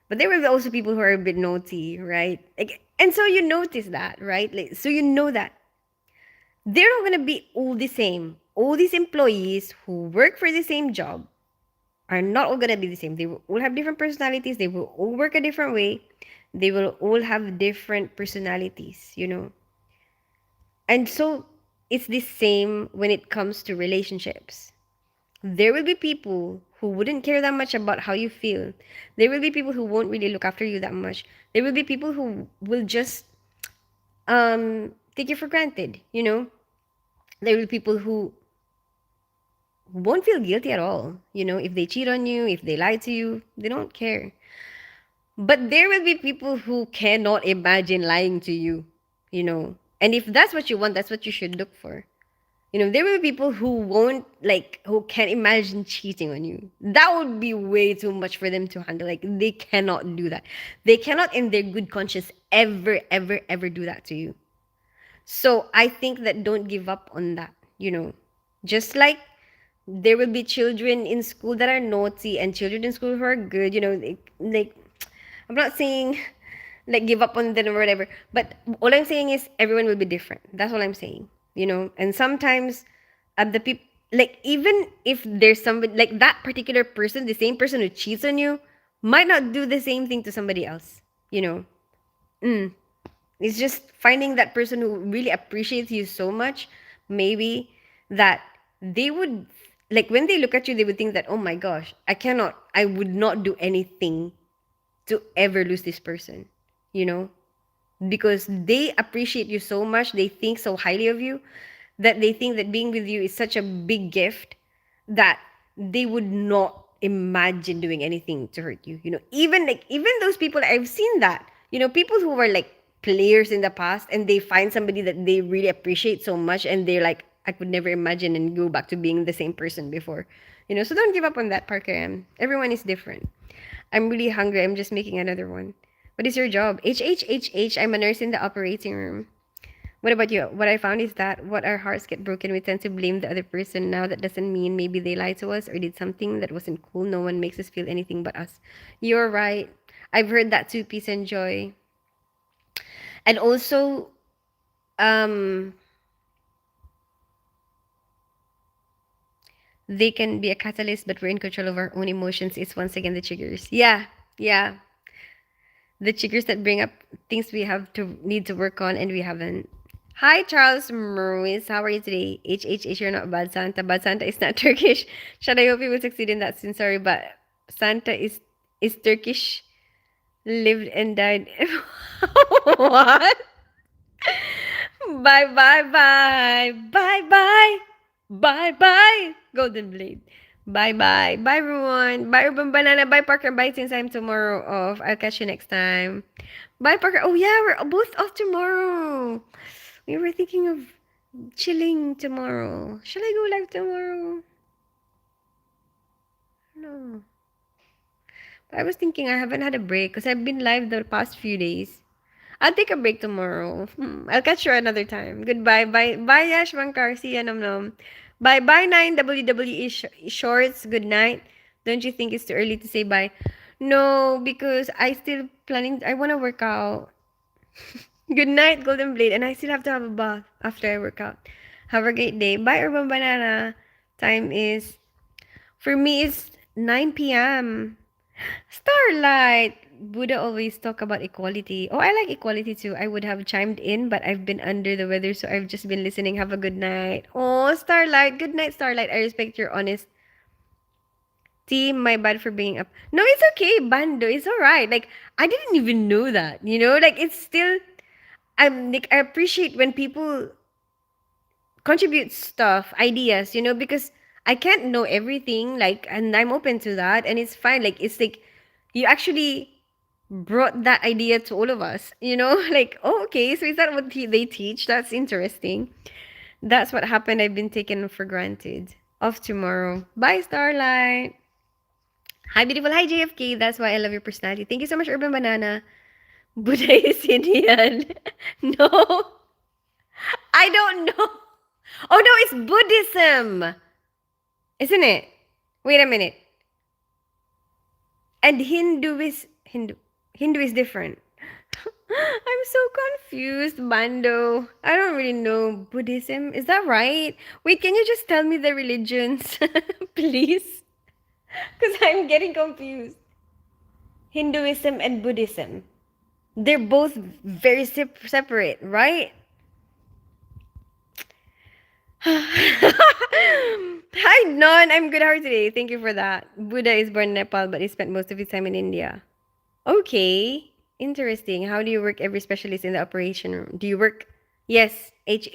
But there were also people who are a bit naughty, right? Like, and so you notice that, right? Like, so you know that they're not gonna be all the same. All these employees who work for the same job are not all gonna be the same. They will all have different personalities. They will all work a different way. They will all have different personalities, And so it's the same when it comes to relationships. There will be people who wouldn't care that much about how you feel. There will be people who won't really look after you that much. There will be people who will just take you for granted, There will be people who won't feel guilty at all, if they cheat on you, if they lie to you, they don't care. But there will be people who cannot imagine lying to you, And if that's what you want, that's what you should look for. There will be people who won't who can't imagine cheating on you. That would be way too much for them to handle. Like they cannot do that. They cannot in their good conscience ever, ever, ever do that to you. So I think that don't give up on that, Just like there will be children in school that are naughty and children in school who are good, like I'm not saying like give up on them or whatever, but all I'm saying is everyone will be different. That's all I'm saying, And sometimes the people, like even if there's somebody like that particular person, the same person who cheats on you, might not do the same thing to somebody else, you know. Mm. It's just finding that person who really appreciates you so much, maybe that they would like when they look at you, they would think that, oh my gosh, I would not do anything to ever lose this person, you know? Because they appreciate you so much, they think so highly of you, that they think that being with you is such a big gift that they would not imagine doing anything to hurt you. Even those people, I've seen that. People who were like players in the past and they find somebody that they really appreciate so much and they're like, I could never imagine and go back to being the same person before. So don't give up on that, Parker M. Everyone is different. I'm really hungry. I'm just making another one. What is your job? HHHH. I'm a nurse in the operating room. What about you? What I found is that what our hearts get broken, we tend to blame the other person. Now that doesn't mean maybe they lied to us or did something that wasn't cool. No one makes us feel anything but us. You're right. I've heard that too, Peace and Joy. And also, um, they can be a catalyst, but we're in control of our own emotions. It's once again the triggers. Yeah, yeah. The triggers that bring up things we have to need to work on and we haven't. Hi, Charles Merwis. How are you today? HHH, you're not bad Santa. Bad Santa is not Turkish. Should I hope you will succeed in that soon? Sorry, but Santa is Turkish. Lived and died. What? Bye, bye, bye. Bye, bye. Bye, bye. Golden Blade. Bye, bye. Bye, everyone. Bye, Urban Banana. Bye, Parker. Bye, since I'm tomorrow off. I'll catch you next time. Bye, Parker. Oh, yeah, we're both off tomorrow. We were thinking of chilling tomorrow. Shall I go live tomorrow? No. But I was thinking I haven't had a break because I've been live the past few days. I'll take a break tomorrow. I'll catch you another time. Goodbye. Bye. Bye, Yash Bankar. See ya, Nom Nom. Bye. Bye, 9 WWE Shorts. Good night. Don't you think it's too early to say bye? No, because I still planning. I want to work out. Good night, Golden Blade. And I still have to have a bath after I work out. Have a great day. Bye, Urban Banana. Time is, for me, it's 9 p.m. Starlight. Buddha always talk about equality. Oh, I like equality too. I would have chimed in, but I've been under the weather, so I've just been listening. Have a good night. Oh, Starlight. Good night, Starlight. I respect your honesty. My bad for being up. No, it's okay, Bando. It's all right. Like I didn't even know that. Like it's still. I appreciate when people contribute stuff, ideas, because I can't know everything, like, and I'm open to that, and it's fine. Like, it's like you actually brought that idea to all of us, like, oh, okay, so is that what they teach? That's interesting. That's what happened. I've been taken for granted. Off tomorrow. Bye, Starlight. Hi, beautiful. Hi, JFK. That's why I love your personality. Thank you so much, Urban Banana. Buddha is Indian. No, I don't know. Oh, no, it's Buddhism. Isn't it? Wait a minute. And Hindu is different. I'm so confused, Bando. I don't really know Buddhism. Is that right? Wait, can you just tell me the religions, please? Because I'm getting confused. Hinduism and Buddhism. They're both very separate, right? Hi, Non. I'm good. How are you today? Thank you for that. Buddha is born in Nepal, but he spent most of his time in India. Okay. Interesting. How do you work every specialist in the operation room? Do you work? Yes. H.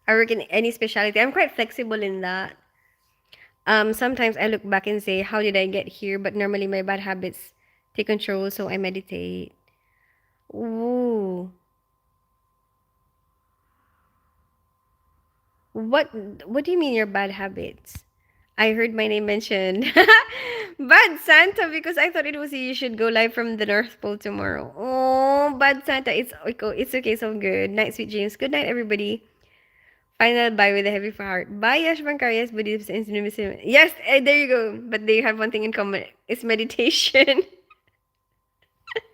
I work in any specialty. I'm quite flexible in that. Sometimes I look back and say, how did I get here? But normally my bad habits take control, so I meditate. Ooh. What what do you mean your bad habits? I heard my name mentioned. Bad Santa, because I thought it was you should go live from the North Pole tomorrow. Oh, Bad Santa, it's okay, so good. Night, sweet dreams. Good night, everybody. Final bye with a heavy heart. Bye, Yash Bankar. Yes, Buddhism and Hinduism. Yes, there you go. But they have one thing in common. It's meditation.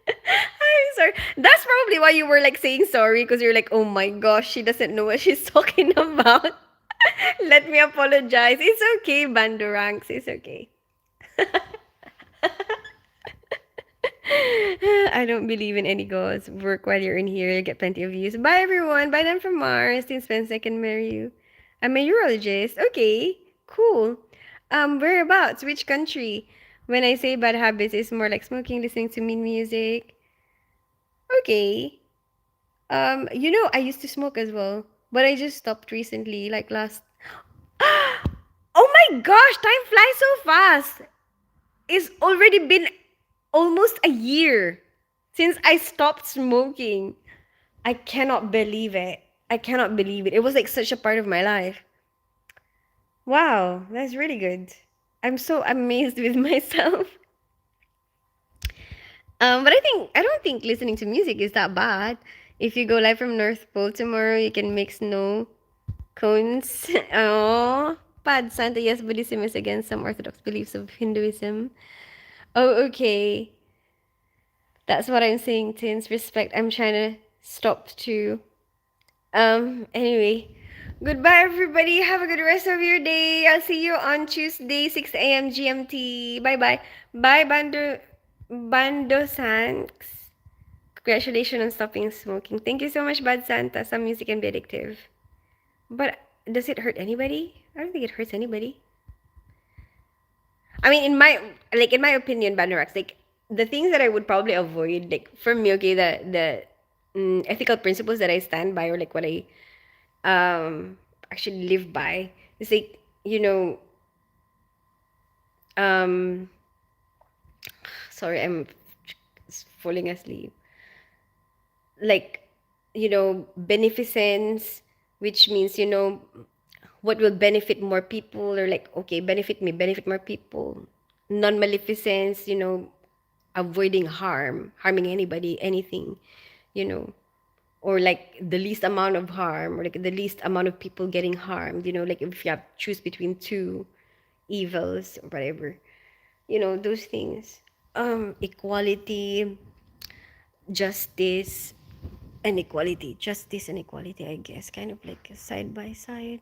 I'm sorry. That's probably why you were like saying sorry, because you're like, oh my gosh, she doesn't know what she's talking about. Let me apologize. It's okay, Bandurangs. It's okay. I don't believe in any gods. Work while you're in here. You get plenty of views. Bye, everyone. Bye, them from Mars. Since Spence, I can marry you. I'm a urologist. Okay, cool. Whereabouts? Which country? When I say bad habits, it's more like smoking, listening to mean music. Okay. I used to smoke as well, but I just stopped recently, like last. Oh my gosh, time flies so fast. It's already been almost a year since I stopped smoking. I cannot believe it. I cannot believe it. It was like such a part of my life. Wow, that's really good. I'm so amazed with myself. But I don't think listening to music is that bad. If you go live from North Pole tomorrow, you can make snow cones. Oh, Pad Santa, yes, Buddhism is against some orthodox beliefs of Hinduism. Oh, okay. That's what I'm saying, Tins. Respect. I'm trying to stop too. Anyway. Goodbye, everybody. Have a good rest of your day. I'll see you on Tuesday, 6 a.m. GMT. Bye bye. Bye, Bando Sanks. Congratulations on stopping smoking. Thank you so much, Bad Santa. Some music can be addictive. But does it hurt anybody? I don't think it hurts anybody. I mean, in my opinion, Bandorax, like the things that I would probably avoid, like for me, okay, the ethical principles that I stand by, or like what I actually live by, is like um sorry, I'm falling asleep. Like beneficence, which means what will benefit more people, or like, okay, benefit me, benefit more people. Non-maleficence, avoiding harming anybody, anything, you know or like the least amount of harm, or like the least amount of people getting harmed, like if you have to choose between two evils or whatever, those things. Equality, justice, and equality. Justice and equality, I guess, kind of like side by side.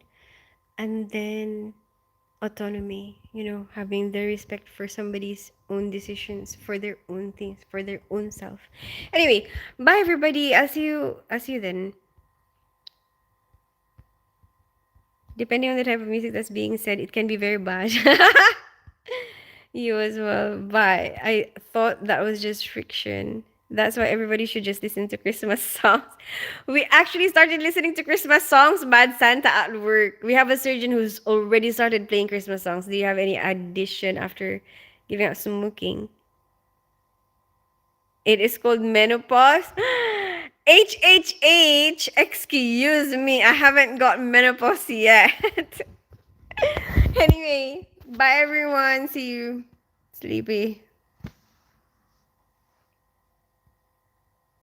And then autonomy, having the respect for somebody's own decisions, for their own things, for their own self. Anyway, bye everybody. I'll see you then. Depending on the type of music that's being said, it can be very bad. You as well. Bye. I thought that was just friction. That's why everybody should just listen to Christmas songs. We actually started listening to Christmas songs, Bad Santa, at work. We have a surgeon who's already started playing Christmas songs. Do you have any addition after giving up smoking? It is called menopause. HHH. Excuse me. I haven't got menopause yet. Anyway, bye everyone. See you. Sleepy.